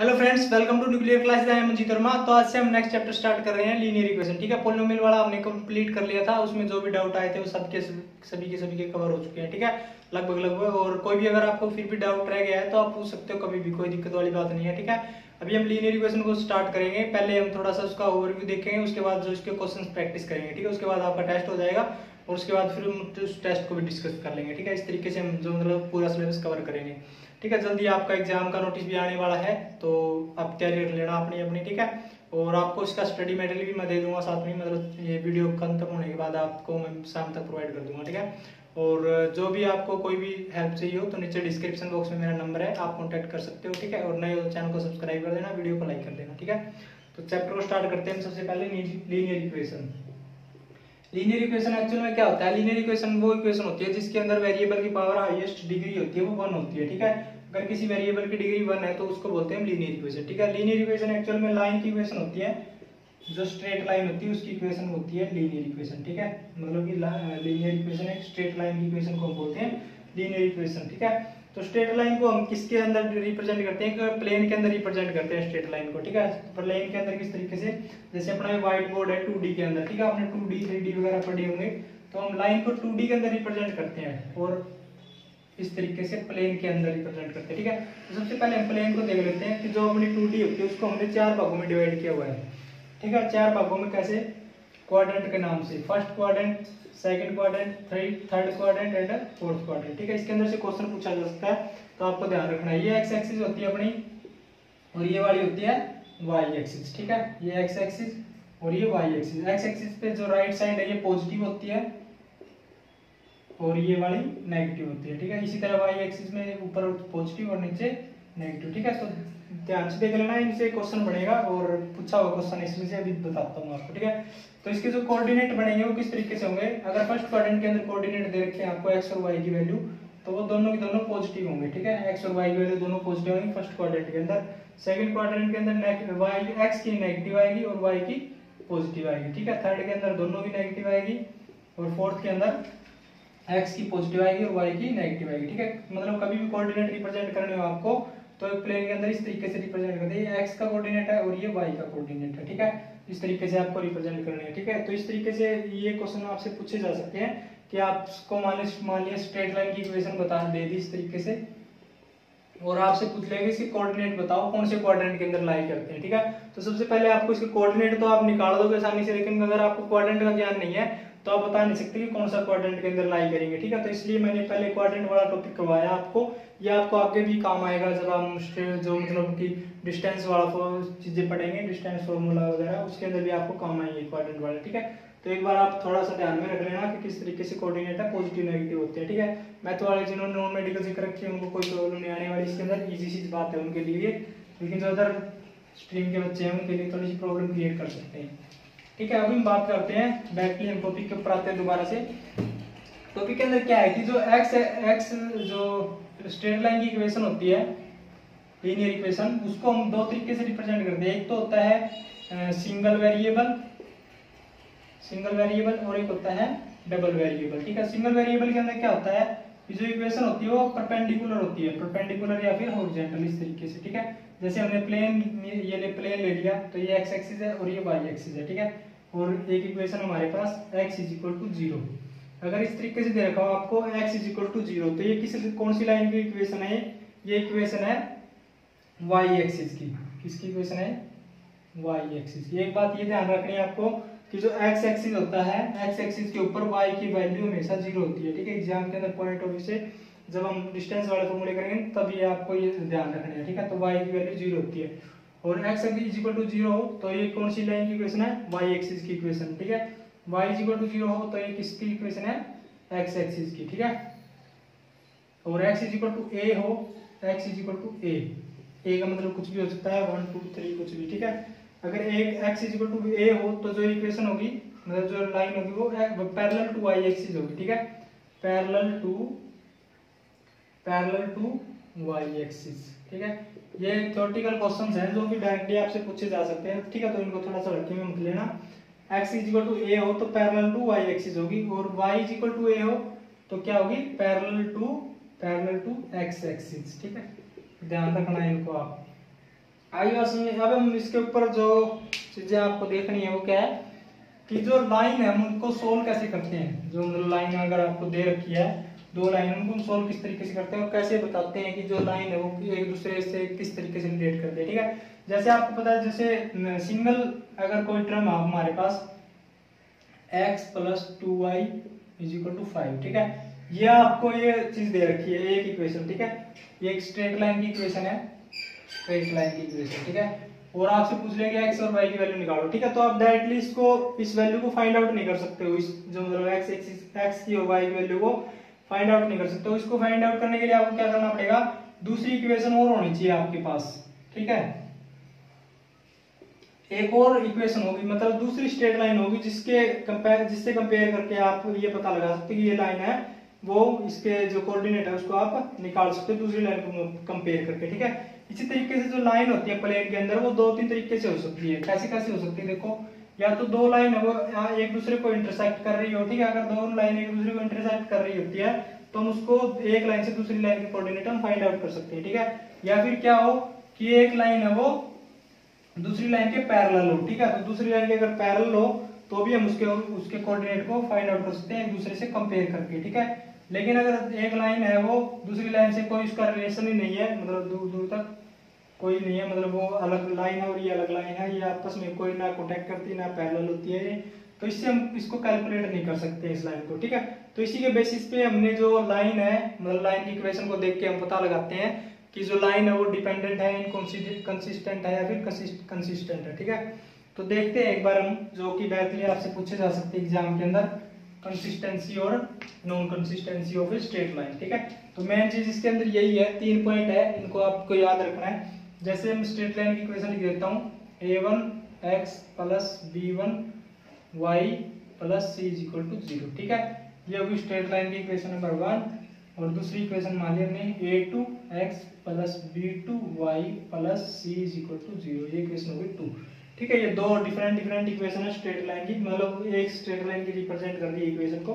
Hello friends, welcome to nuclear classes. I am Manjeet Verma. तो आज से हम नेक्स्ट चैप्टर स्टार्ट कर रहे हैं, लीनियर इक्वेशन। ठीक है, पॉलिनोमियल वाला हमने कंप्लीट कर लिया था। उसमें जो भी डाउट आए थे वो सभी के कवर हो चुके हैं। ठीक है, लगभग। और कोई भी अगर आपको फिर भी डाउट रह गया है तो आप पूछ सकते हो कभी भी, कोई दिक्कत वाली बात नहीं है। ठीक है, अभी हम लीनियर इक्वेशन को स्टार्ट करेंगे। पहले हम थोड़ा सा उसका ओवरव्यू देखेंगे, उसके बाद जो इसके क्वेश्चन प्रैक्टिस करेंगे। ठीक है, उसके बाद आपका टेस्ट हो जाएगा और उसके बाद फिर हम उस टेस्ट को भी डिस्कस कर लेंगे। ठीक है, इस तरीके से हम जो मतलब पूरा सिलेबस कवर करेंगे। ठीक है, जल्दी आपका एग्जाम का नोटिस भी आने वाला है, तो आप तैयारी कर लेना अपनी अपनी। ठीक है, और आपको इसका स्टडी मटेरियल भी मैं दे दूंगा साथ में, मतलब ये वीडियो खत्म होने के बाद आपको मैं शाम तक प्रोवाइड कर दूंगा। ठीक है, और जो भी आपको कोई भी हेल्प चाहिए हो तो नीचे डिस्क्रिप्शन बॉक्स में मेरा नंबर है, आप कॉन्टैक्ट कर सकते हो। ठीक है, और नए हो तो चैनल को सब्सक्राइब कर देना, वीडियो को लाइक कर देना। ठीक है, तो चैप्टर को स्टार्ट करते हैं। सबसे पहले linear equation. Linear equation actual में क्या होता है? लीनियर इक्वेशन वो इक्वेशन होती है जिसके अंदर वेरिएबल की पावर हाईएस्ट डिग्री होती है, वो 1 होती है। ठीक है, अगर किसी वेरिएबल की डिग्री 1 है तो उसको बोलते हैं लीनियर इक्वेशन। ठीक है, लीनियर इक्वेशन एक्चुअल में लाइन की इक्वेशन होती है, जो स्ट्रेट लाइन होती है उसकी इक्वेशन होती है लीनियर इक्वेशन। ठीक है, मतलब कि लीनियर इक्वेशन एक स्ट्रेट लाइन की इक्वेशन को हम बोलते हैं लीनियर इक्वेशन। ठीक है, तो स्ट्रेट लाइन को हम किसके अंदर रिप्रेजेंट करते हैं? प्लेन के अंदर रिप्रेजेंट करते हैं स्ट्रेट लाइन को। ठीक है, प्लेन के अंदर किस तरीके से? जैसे अपना व्हाइट बोर्ड है 2D के अंदर। ठीक है, आपने 2D 3D वगैरह पढ़े होंगे, तो हम लाइन को 2D के अंदर रिप्रेजेंट करते हैं और इस तरीके से प्लेन के अंदर रिप्रेजेंट करते हैं। ठीक है, तो सबसे पहले हम प्लेन को देख लेते हैं कि जो अपनी 2D होती है उसको हमने 4 भागों में डिवाइड किया हुआ है। ठीक है, 4 भागों में कैसे? क्वाड्रेंट के नाम से, first quadrant, second quadrant, third quadrant and fourth quadrant. ठीक है, इसके अंदर से क्वेश्चन पूछा जा सकता है, तो आपको ध्यान रखना है। ये एक्स एक्सिस होती है अपनी और ये वाली होती है वाई एक्सिस। ठीक है, ये एक्स एक्सिस और ये वाई एक्सिस। एक्स एक्सिस पे जो राइट साइड है ये पॉजिटिव होती है और ये वाली नेगेटिव होती है। ठीक है, इसी तरह वाई एक्सिस में ऊपर पॉजिटिव और नीचे नेगेटिव। ठीक है, तो ध्यान से देख लेना, इनसे क्वेश्चन बनेगा और पूछा हुआ क्वेश्चन इसमें से अभी बताता हूँ आपको। ठीक है, तो इसके जो कोऑर्डिनेट बनेंगे वो किस तरीके से होंगे? अगर फर्स्ट क्वाड्रेंट के अंदर कोऑर्डिनेट दे रखे हैं आपको एक्स और वाई की वैल्यू, तो वो दोनों की दोनों पॉजिटिव होंगे। ठीक है, एक्स और वाई की वैल्यू दोनों पॉजिटिव होंगी फर्स्ट क्वाड्रेंट के अंदर। सेकंड क्वाड्रेंट के अंदर वाई एक्स की नेगेटिव आएगी और वाई की पॉजिटिव आएगी। ठीक है, थर्ड के अंदर दोनों की नेगेटिव आएगी और फोर्थ के अंदर एक्स की पॉजिटिव आएगी और वाई की नेगेटिव आएगी। ठीक है, मतलब कभी भी कोऑर्डिनेट रिप्रेजेंट करने हो आपको तो एक प्लेन के अंदर इस तरीके से रिप्रेजेंट करते हैं, ये एक्स का कोऑर्डिनेट है और ये वाई का कोऑर्डिनेट है। ठीक है, इस तरीके से आपको रिप्रेजेंट करना है। ठीक है, तो इस तरीके से ये क्वेश्चन आपसे पूछे जा सकते हैं कि आपको मान लिया स्ट्रेट लाइन की इक्वेशन बता दे दी इस तरीके से, और आपसे पूछ लेंगे इसके कोऑर्डिनेट बताओ कौन से क्वाड्रेंट के अंदर लाई करते हैं। ठीक है, तो सबसे पहले आपको इसके कोऑर्डिनेट तो आप निकाल दोगे आसानी से, लेकिन अगर आपको क्वाड्रेंट का ज्ञान नहीं है तो आप बता नहीं सकते कि कौन सा क्वाड्रेंट के अंदर लाई करेंगे। ठीक है, तो इसलिए मैंने पहले क्वाड्रेंट वाला टॉपिक करवाया आपको, ये आपको आगे भी काम आएगा जब हम जो मतलब कि डिस्टेंस वाला चीजें पढ़ेंगे, डिस्टेंस फॉर्मूला वगैरह, उसके अंदर भी आपको काम आएंगे क्वाड्रेंट वाला। ठीक है, तो एक बार आप थोड़ा सा ध्यान में रख लेना कि किस तरीके से कोऑर्डिनेट है पॉजिटिव नेगेटिव होते हैं। ठीक है, मैथ वाले जिन्होंने नॉन मेडिकल से कर रखी है उनको कोई प्रॉब्लम नहीं आने वाली इसके अंदर, इजी सी बात है उनके लिए, लेकिन जो अदर स्ट्रीम के बच्चे हैं उनके लिए थोड़ी सी प्रॉब्लम क्रिएट कर सकते हैं। ठीक है, अभी हम बात करते हैं बैकली, हम टॉपिक के ऊपर आते हैं दोबारा से। टॉपिक के अंदर क्या है कि जो एक्स जो स्ट्रेट लाइन की इक्वेशन होती है लीनियर इक्वेशन, उसको हम दो तरीके से रिप्रेजेंट करते हैं। एक तो होता है सिंगल वेरिएबल और एक होता है डबल वेरिएबल। ठीक है, सिंगल वेरिएबल के अंदर क्या होता है कि जो इक्वेशन होती है वो परपेंडिकुलर होती है, परपेंडिकुलर या फिर हॉरिजॉन्टल इस तरीके से। ठीक है, जैसे हमने प्लेन ले लिया तो ये एक्स एक्सिस है और ये वाई एक्सिस है। ठीक है, और एक इक्वेशन हमारे पास x इज इक्वल टू 0। अगर इस तरीके से दे रखा हो आपको x इज इक्वल टू 0, तो ये कौन सी लाइन की इक्वेशन है? ये इक्वेशन है y एक्सिस की। किसकी इक्वेशन है? y axis. एक बात ये ध्यान रखनी है आपको कि जो x एक्सिस होता है, x एक्सिस के ऊपर y की वैल्यू हमेशा 0 होती है। ठीक है, एग्जाम के अंदर पॉइंट ऑफ व्यू से जब हम डिस्टेंस वाले फॉर्मूले करेंगे तब ये आपको ये ध्यान रखना है। ठीक है, तो y की वैल्यू 0 होती है और x इज इक्वल टू 0 हो तो ये कौन सी लाइन की इक्वेशन है? y एक्सिस की इक्वेशन। ठीक है, y इज इक्वल टू 0 हो तो ये किसकी इक्वेशन है? x एक्सिस की। ठीक है, और x is equal to a हो, x is equal to a का मतलब कुछ भी हो सकता है, 1 2 3 कुछ भी। ठीक है, अगर एक x is equal to a हो तो जो इक्वेशन होगी, मतलब जो लाइन होगी वो पैरेलल टू y एक्सिस होगी। ठीक है, पैरेलल टू y एक्सिस। ठीक है, ये थ्योरेटिकल क्वेश्चंस हैं जो कि डायरेक्टली आपसे पूछे जा सकते हैं। ठीक है, तो इनको थोड़ा सा रखिए मत लेना। x is equal to a हो तो पैरेलल टू y एक्सिस होगी, और y is equal to a हो तो क्या होगी? Parallel to x axis. ठीक है, ध्यान रखना है इनको आप। आगे बात समझे। अब हम इसके ऊपर जो चीजें आपको देखनी है वो क्या है कि जो लाइन है हम उनको सोल्व कैसे करते हैं। जो मतलब लाइन अगर आपको दे रखी है दो लाइन, उनको हम सोल्व किस तरीके से करते हैं और कैसे बताते हैं कि जो लाइन है वो एक दूसरे से किस तरीके से रिलेट करते हैं। ठीक है, जैसे आपको पता है जैसे सिंगल अगर कोई टर्म है हमारे पास x plus 2y is equal to 5। ठीक है, ये आपको ये चीज दे रखी है एक इक्वेशन। ठीक है, ये एक स्ट्रेट लाइन की इक्वेशन है, स्ट्रेट लाइन की इक्वेशन। ठीक है, और आपसे पूछ लेंगे x और y की वैल्यू निकालो। ठीक है, तो आप डायरेक्टली इसको इस वैल्यू को फाइंड आउट नहीं कर सकते हो। इस जो मतलब x की और y की वैल्यू को फाइंड आउट नहीं कर सकते हो। इसको फाइंड आउट करने के लिए आपको क्या करना पड़ेगा, दूसरी इक्वेशन और होनी चाहिए आपके पास। ठीक है, एक और इक्वेशन होगी मतलब दूसरी स्ट्रेट लाइन होगी जिससे कंपेयर करके आप ये पता लगा सकते हैं कि ये लाइन है वो इसके जो कोऑर्डिनेट है उसको आप निकाल सकते हो दूसरी लाइन को कंपेयर करके। ठीक है, इसी तरीके से जो लाइन होती है प्लेन के अंदर वो दो तीन तरीके से हो सकती है। कैसे कैसे हो सकती है देखो, या तो दो लाइन है वो एक दूसरे को इंटरसेक्ट कर रही होती है। अगर दो लाइन एक दूसरे को इंटरसेक्ट कर रही होती है तो हम उसको एक लाइन से दूसरी लाइन के कोऑर्डिनेट हम फाइंड आउट कर सकते हैं। ठीक है, या फिर क्या हो कि एक लाइन है वो दूसरी लाइन के पैरेलल हो। ठीक है, तो दूसरी लाइन के अगर पैरेलल हो तो भी हम उसके कोऑर्डिनेट को फाइंड आउट कर सकते हैं एक दूसरे से कंपेयर करके। ठीक है, लेकिन अगर एक लाइन है वो दूसरी लाइन से कोई उसका रिलेशन ही नहीं है, मतलब दूर दूर तक कोई नहीं है, मतलब वो अलग लाइन है और ये अलग लाइन है, ये आपस में कोई ना कॉन्टेक्ट करती ना पैरेलल होती है, तो इससे हम इसको कैलकुलेट नहीं कर सकते इस लाइन को। ठीक है, तो इसी के बेसिस पे हमने जो लाइन है मतलब लाइन की इक्वेशन को देख के हम पता लगाते हैं कि जो लाइन है वो डिपेंडेंट है, इनकंसिस्टेंट है या फिर कंसिस्टेंट है। ठीक है, तो देखते हैं एक बार हम जो कि डायरेक्टली आपसे पूछे जा सकते हैं एग्जाम के अंदर, कंसिस्टेंसी और non consistency of a straight line. ठीक है, तो मेन चीज इसके अंदर यही है, 3 पॉइंट है, इनको आपको याद रखना है। जैसे हम स्ट्रेट लाइन की इक्वेशन लिख देता हूँ, a1x plus b1y plus c is equal to 0। ठीक है, ये होगी स्ट्रेट लाइन की इक्वेशन नंबर 1। और दूसरी इक्वेशन मान लिया हमने a2x plus b2y plus c is equal to 0, ये इक्वेशन होगी 2। ठीक है, ये दो डिफरेंट इक्वेशन है स्ट्रेट लाइन की, मतलब एक स्ट्रेट लाइन की रिप्रेजेंट कर रही है इक्वेशन को।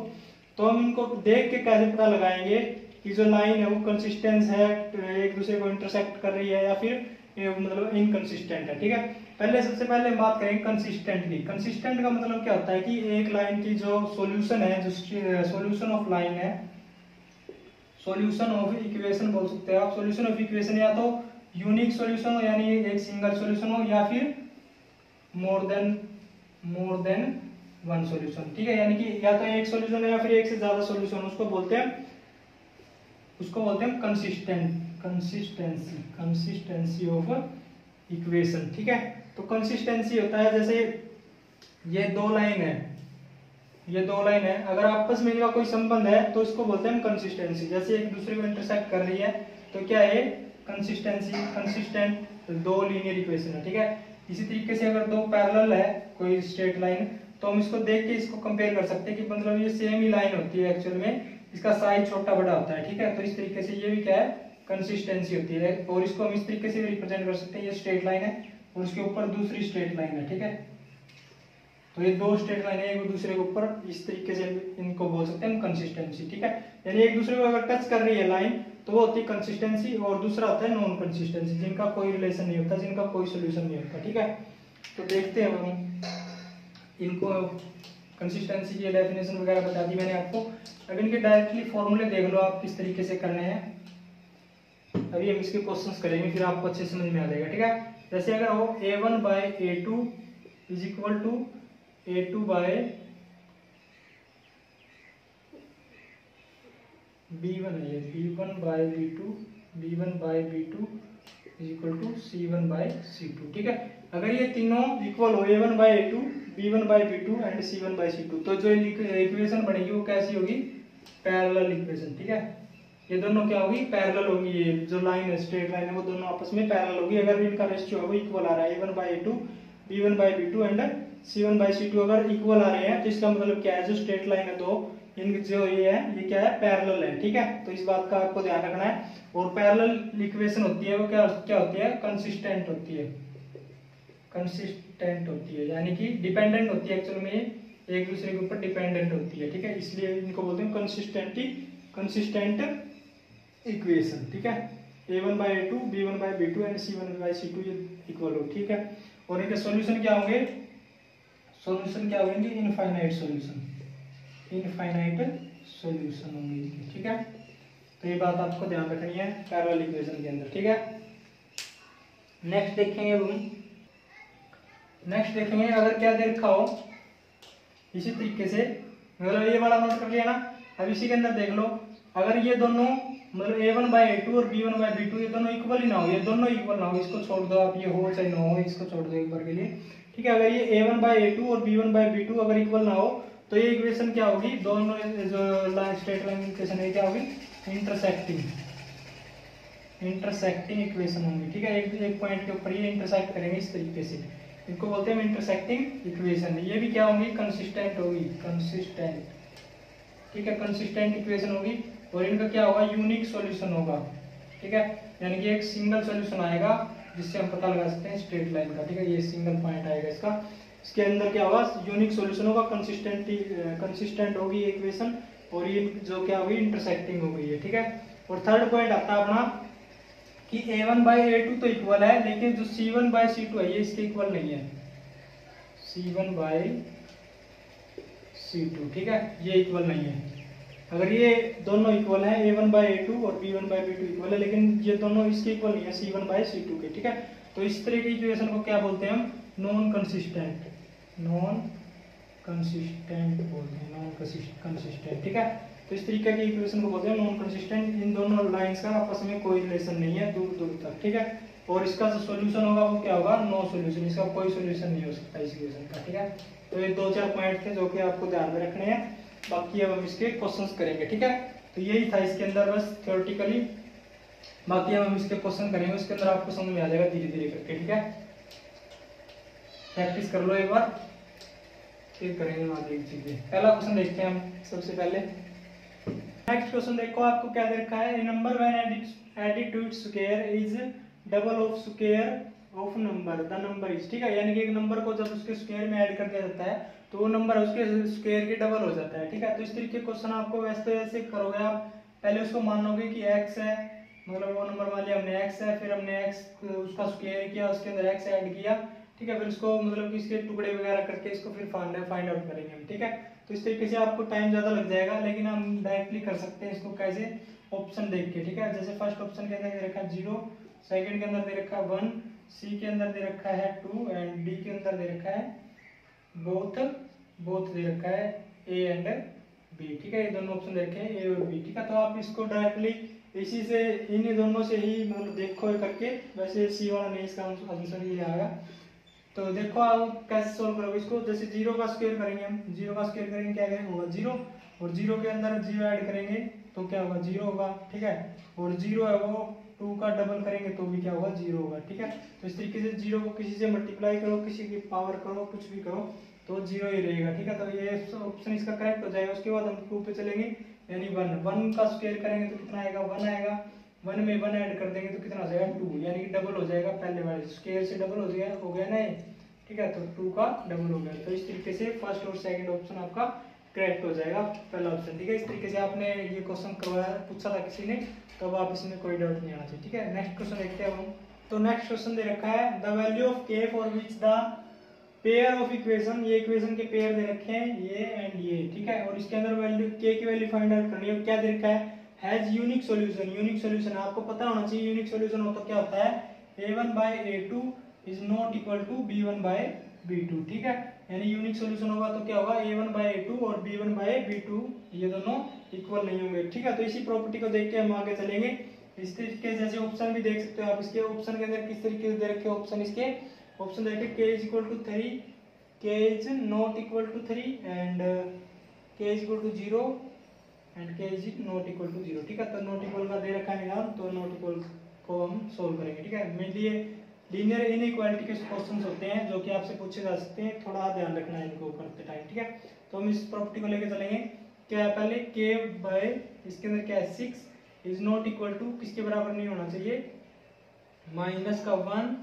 तो हम इनको देख के कैसे पता लगाएंगे कि जो लाइन है वो कंसिस्टेंस है, एक दूसरे को इंटरसेक्ट कर रही है या फिर मतलब इनकंसिस्टेंट है। ठीक है, पहले सबसे पहले हम बात करेंगे कंसिस्टेंट की। कंसिस्टेंट का मतलब क्या होता है कि एक लाइन की जो सॉल्यूशन है, जो सॉल्यूशन ऑफ लाइन है, सॉल्यूशन ऑफ इक्वेशन बोल सकते हैं आप। सॉल्यूशन ऑफ इक्वेशन या तो यूनिक सॉल्यूशन हो यानी एक सिंगल सॉल्यूशन हो, या फिर मोर देन वन सॉल्यूशन। ठीक है, यानी कि या तो एक सॉल्यूशन है या फिर एक से ज्यादा सॉल्यूशन, उसको बोलते हैं कंसिस्टेंसी ऑफ इक्वेशन। ठीक है, तो कंसिस्टेंसी होता है जैसे ये दो लाइन है, अगर आपस में इनका कोई संबंध है तो इसको बोलते हैं कंसिस्टेंसी। जैसे एक दूसरे को इंटरसेक्ट कर रही है तो क्या है कंसिस्टेंट दो लीनियर इक्वेशन है। ठीक है, इसी तरीके से अगर दो पैरेलल है कोई स्ट्रेट लाइन तो हम इसको देख के इसको कंपेयर कर सकते हैं कि मतलब ये सेम ही लाइन होती है, एक्चुअल में इसका साइज छोटा बड़ा होता है। ठीक है, तो इस तरीके से ये भी क्या है कंसिस्टेंसी होती है। और इसको हम इस तरीके से भी रिप्रेजेंट कर सकते हैं, ये स्ट्रेट लाइन है और उसके ऊपर दूसरी स्ट्रेट लाइन है। ठीक है, तो ये दो स्ट्रेट लाइन है एक दूसरे के ऊपर, इस तरीके से इनको बोल सकते हैं कंसिस्टेंसी। ठीक है, यानी एक दूसरे को अगर टच कर रही है लाइन तो वो होती है कंसिस्टेंसी, और दूसरा होता है नॉन कंसिस्टेंसी, जिनका कोई रिलेशन नहीं होता, जिनका कोई सोल्यूशन नहीं होता। ठीक है, तो देखते हैं हम इनको, कंसिस्टेंसी की डेफिनेशन वगैरह बता दी मैंने आपको। अब इनके डायरेक्टली फॉर्मूले देख लो आप किस तरीके से करने हैं। अभी हम इसके क्वेश्चंस करेंगे फिर आपको अच्छे समझ में आ जाएगा। ठीक है, जैसे अगर हो a1 by a2 is equal to a2 by b1 है, b1 by b2 is equal to c1 by c2। ठीक है, अगर ये तीनों इक्वल हो a1 by a2, b1 by b2 and c1 by c2, तो जो इक्वेशन बनेगी वो कैसी होगी, पैरेलल इक्वेशन। ठीक है, ये दोनों क्या होगी, पैरेलल होगी। ये जो लाइन है स्ट्रेट लाइन है वो दोनों आपस में पैरेलल होगी अगर इनका रेशियो है वो इक्वल आ रहा है, a1 by a2, b1 by b2 and c1 by c2 अगर इक्वल आ रहे हैं तो इसका मतलब क्या है, जो स्ट्रेट लाइन है दो, इनकी जो ये है ये क्या है, पैरेलल है। ठीक है, तो इस बात का आपको ध्यान रखना है। और पैरेलल इक्वेशन होती है वो क्या होती है, कंसिस्टेंट होती है, यानी कि डिपेंडेंट होती है, एक्चुअल में एक दूसरे के ऊपर डिपेंडेंट होती है। ठीक है, इसलिए इनको बोलते हैं कंसिस्टेंट इक्वेशन। ठीक है, A1/A2 B1/B2 एंड C1/C2 ये इक्वल हो, ठीक है। और इनके सॉल्यूशन क्या होंगे, सॉल्यूशन क्या होंगे, इनफाइनाइट सॉल्यूशन, इनफाइनाइट सॉल्यूशन होंगे इनके, ठीक है। तो ये बात आपको ध्यान रखनी है पैरेलल इक्वेशन के अंदर, ठीक है। नेक्स्ट देखेंगे हम, नेक्स्ट देखेंगे अगर क्या दे रखा हो इसी तरीके से, मतलब ये वाला नोट कर लिया ना। अब इसी के अंदर देख लो, अगर ये दोनों मतलब A1/A2 और B1/B2 ये दोनों इक्वल ही ना हो, ये दोनों इक्वल ना हो, इसको छोड़ दो आप, ये हो चाहे ना हो, इसको छोड़ दो एक बार के लिए, ठीक है। अगर ये A1/A2 और B1/B2 अगर इक्वल ना हो तो ये इक्वेशन क्या होगी, दोनों जो लाइन स्ट्रेट लाइन इक्वेशन है क्या होगी, इंटरसेक्टिंग, इंटरसेक्टिंग इक्वेशन होंगी, ठीक है। एक पॉइंट के ऊपर ये इंटरसेक्ट करेंगे इस तरीके से, इनको बोलते हैं इंटरसेक्टिंग इक्वेशन। ये भी क्या होंगी, कंसिस्टेंट होगी, कंसिस्टेंट, ठीक है, कंसिस्टेंट इक्वेशन होगी। और इनका क्या होगा, यूनिक सॉल्यूशन होगा, ठीक है। यानी कि एक सिंगल सॉल्यूशन आएगा जिससे हम पता लगा सकते हैं स्ट्रेट लाइन का, ठीक है। ये सिंगल पॉइंट आएगा इसका, इसके अंदर क्या होगा, यूनिक सॉल्यूशन होगा, कंसिस्टेंट होगी ये इक्वेशन, और ये जो क्या होगी, इंटरसेक्टिंग हो गई है, ठीक है। और थर्ड पॉइंट आता है अपना कि A1/A2 तो इक्वल है, लेकिन जो C1/C2 है ये इसके इक्वल नहीं है, C1/C2, ठीक है, ये इक्वल नहीं है। अगर ये दोनों इक्वल है A1/A2 और B1/B2 इक्वल है, लेकिन ये दोनों इसके इक्वल नहीं है C1/C2 के, ठीक है। तो इस तरह की इक्वेशन को क्या बोलते हैं हम, नॉन कंसिस्टेंट, नॉन कंसिस्टेंट बोलते हैं, नॉन कंसिस्टेंट, ठीक है। तो इस तरीके की इक्वेशन को बोलते हैं नॉन कंसिस्टेंट। इन दोनों लाइंस का आपस में कोई रिलेशन नहीं है दूर दूर तक, ठीक है। और इसका जो सॉल्यूशन होगा वो क्या होगा, नो सॉल्यूशन, इसका कोई सॉल्यूशन नहीं हो सकता इस इक्वेशन का, ठीक है। तो ये 2-4 पॉइंट थे जो कि आपको ध्यान में रखने हैं, बाकी अब हम इसके क्वेश्चंस करेंगे, ठीक है। तो यही था इसके अंदर बस थ्योरेटिकली, बाकी हम इसके क्वेश्चन करेंगे, उसके अंदर आपको समझ में आ जाएगा धीरे धीरे करके, ठीक है। प्रैक्टिस कर लो एक बार, फिर करेंगे आगे चीजें। पहला क्वेश्चन देखते हैं हम सबसे पहले। नेक्स्ट क्वेश्चन देखो, आपको क्या दे रखा है, number when added to its square is double of square of number, the number is, ठीक है। यानी कि एक नंबर को जब उसके स्क्वायर में ऐड कर दिया जाता है तो वो नंबर उसके स्क्वायर के डबल हो जाता है, ठीक है। तो इस तरीके क्वेश्चन आपको वैसे करोगे आप, पहले उसको मानोगे कि x है, मतलब वो नंबर मान लिया हमने x है, फिर हमने x उसका स्क्वायर किया, उसके अंदर x ऐड किया, ठीक है। फिर उसको मतलब कि इसके टुकड़े वगैरह करके इसको फिर फाइंड आउट करेंगे हम, ठीक है। तो इस तरीके से आपको टाइम ज्यादा लग जाएगा, लेकिन हम डायरेक्टली कर सकते हैं इसको कैसे, ऑप्शन देख के, ठीक है। जैसे फर्स्ट ऑप्शन के अंदर दे रखा है 0, सेकंड के अंदर दे रखा है 1, सी के अंदर दे रखा है 2 एंड डी के अंदर दे रखा है बोथ दे रखा है ए एंड बी, ठीक है। ये दोनों ऑप्शन दे रखे हैं ए और बी, ठीक है। तो आप इसको डायरेक्टली इसी से, इन दोनों से ही मतलब देखो करके, वैसे सी वाला नहीं, इसका आंसर ये आएगा। तो देखो आप कैसे सोल्व करोगे इसको, जैसे 0 का स्क्वायर करेंगे हम, 0 का स्क्वायर करेंगे क्या करेंगे, होगा 0, और 0 के अंदर 0 ऐड करेंगे तो क्या होगा, 0 होगा, ठीक है। और 0 है वो 2 का डबल करेंगे तो भी क्या होगा, 0 होगा, ठीक है। तो इस तरीके से 0 को किसी से मल्टीप्लाई करो, किसी की पावर करो, कुछ भी करो तो 0 ही रहेगा, ठीक है। तो ये ऑप्शन इसका करेक्ट हो जाएगा। उसके बाद हम 2 पे चलेंगे, यानी 1 का स्क्वायर करेंगे तो कितना आएगा, 1 आएगा, 1 में 1 ऐड कर देंगे तो कितना आ जाएगा, 2, यानी कि डबल हो जाएगा, पहले वाले स्क्वायर से डबल हो गया ना, ठीक है। तो 2 का डबल हो गया। तो इस तरीके से फर्स्ट और सेकंड ऑप्शन आपका करेक्ट हो जाएगा, पहला ऑप्शन, ठीक है। इस तरीके से आपने ये क्वेश्चन करवाया, पूछा था किसी ने, तो अब आप इसमें कोई डाउट नहीं आना चाहिए, ठीक है। नेक्स्ट क्वेश्चन देखते हैं हम। तो नेक्स्ट क्वेश्चन दे रखा है, द वैल्यू ऑफ के for which the pair of equation, ये इक्वेशन के पेयर दे रखे हैं ये एंड ये, ठीक है। और इसके अंदर वैल्यू के की वैल्यू फाइंड आउट करनी है। क्या दे रखा है, has unique solution, unique solution आपको पता होना चाहिए, यूनिक सॉल्यूशन हो तो क्या होता है, A1/A2 is not equal to B1/B2, ठीक है। यानी यूनिक सॉल्यूशन होगा तो क्या होगा, A1/A2 और B1/B2 ये दोनों इक्वल नहीं होंगे, ठीक है। तो इसी प्रॉपर्टी को देख के हम आगे चलेंगे। इस तरीके से जैसे ऑप्शन भी देख सकते हो आप, इसके ऑप्शन के अंदर किस तरीके से दे रखे ऑप्शन, इसके ऑप्शन देखे k is equal to 3, k is not equal to 3 and k is equal to 0 and k is not equal to 0, ठीक है। तो नॉट इक्वल का दे रखा है नियम, तो नॉट इक्वल को हम सोल्व करेंगे, ठीक है। मेनली ये लीनियर इनइक्वालिटी के क्वेश्चंस होते हैं जो कि आपसे पूछे जा सकते हैं, थोड़ा ध्यान रखना है इनको करते टाइम, ठीक है। तो हम इस प्रॉपर्टी को लेके चलेंगे। क्या है, पहले k बाय इसके अंदर क्या है 6 इज नॉट इक्वल टू किसके बराबर नहीं होना चाहिए, माइनस का 1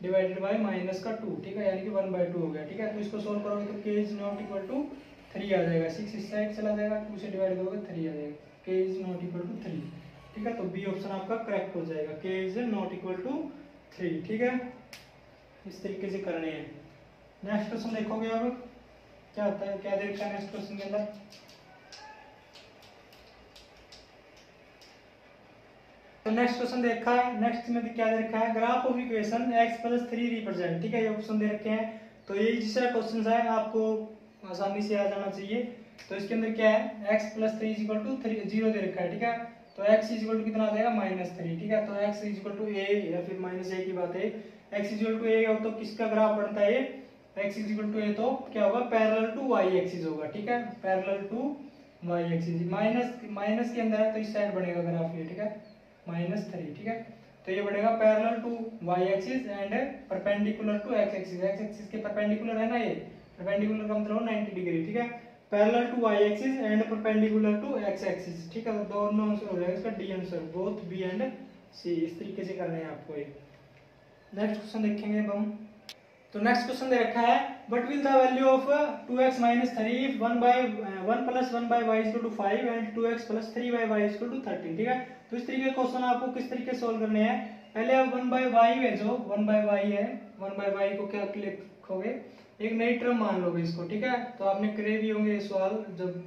डिवाइडेड बाय माइनस का 2, ठीक है। यानी कि 1/2 हो गया, ठीक है। तो इसको सोल्व करोगे तो k is not equal to 3 आ जाएगा, 6 इस साइड चला जाएगा, 2 से डिवाइड करोगे 3 आ जाएगा, k is not equal to 3, ठीक है, तो बी ऑप्शन आपका करेक्ट हो जाएगा, k is not equal to 3। ठीक है, इस तरीके से करने हैं। नेक्स्ट क्वेश्चन देखोगे अब क्या होता है, क्या देखा है नेक्स्ट क्वेश्चन के अंदर। तो नेक्स्ट क्वेश्चन देखा है, नेक्स्ट में क्या दे रखा है, graph of equation x+3 represent. ठीक है, ये ऑप्शन दे रखे हैं, तो ये जैसा क्वेश्चन है आपको आसानी से आ जाना चाहिए। तो इसके अंदर क्या है, x+3 = 0 दे रखा है। ठीक है, तो x = कितना आ जाएगा -3। ठीक है, तो x = a या फिर -a की बात है, x = a हो तो किसका ग्राफ बनता है, x = a तो क्या होगा, पैरेलल टू y एक्सिस होगा। ठीक है, parallel to y axis, minus के अंदर है तो इस साइड बनेगा ग्राफ ये। ठीक है, -3। ठीक है, तो ये बढ़ेगा parallel to y axis and perpendicular to x axis. x axis के परपेंडिकुलर है ना, ये परपेंडिकुलर का मतलब 90 डिग्री। ठीक है, parallel to y axis and perpendicular to x axis. ठीक है, तो दोनों आंसर हो जाएगा इसका D answer, both B and C. इस तरीके से करना है आपको ये। नेक्स्ट क्वेश्चन देखेंगे अब हम। तो नेक्स्ट क्वेश्चन दे रखा है, what will the value of 2x - 3 if 1 + 1 y = 5 and 2x + 3y = 13। ठीक है, तो इस तरीके के क्वेश्चन आपको किस तरीके से सोल्व करने हैं। पहले आप 1/y है, जो 1/y है, 1/y को क्या लिखोगे, एक नई टर्म मान लोगे इसको। ठीक है, तो आपने करे भी होंगे ये सवाल जब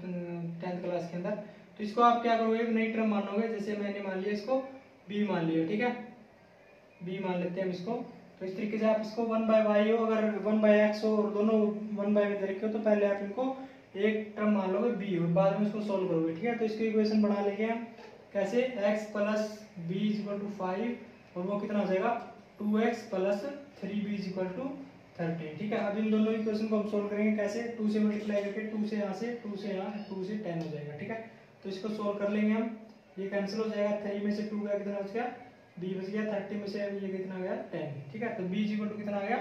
10th क्लास के अंदर। तो इसको आप क्या करोगे, एक नई टर्म मानोगे, जैसे मैंने मान लिया इसको b मान लिया। ठीक है, b मान लेते हैं हम इसको। तो इस तरीके से आप इसको 1/y हो, अगर 1/x हो और दोनों 1 में दे रखे हो तो पहले आप इनको एक टर्म मान लोगे b और बाद में इसको सोल्व करोगे। ठीक है, तो इसकी इक्वेशन बना लेंगे हम कैसे, x + b = 5 और वो कितना हो जाएगा 2x + 3b = 13। ठीक है, अब इन दोनों इक्वेशन को हम सोल्व करेंगे कैसे, 2 से मल्टीप्लाई करके, 2 से यहाँ से, 2 से यहाँ, 2 से 10 हो जाएगा। ठीक है, तो इसको सोल्व कर लेंगे हम, ये कैंसिल हो जाएगा, 3 में से 2 गया, कितना बच गया, b बच गया, 30 में से ये कितना आ गया 10। ठीक है, तो b = कितना आ गया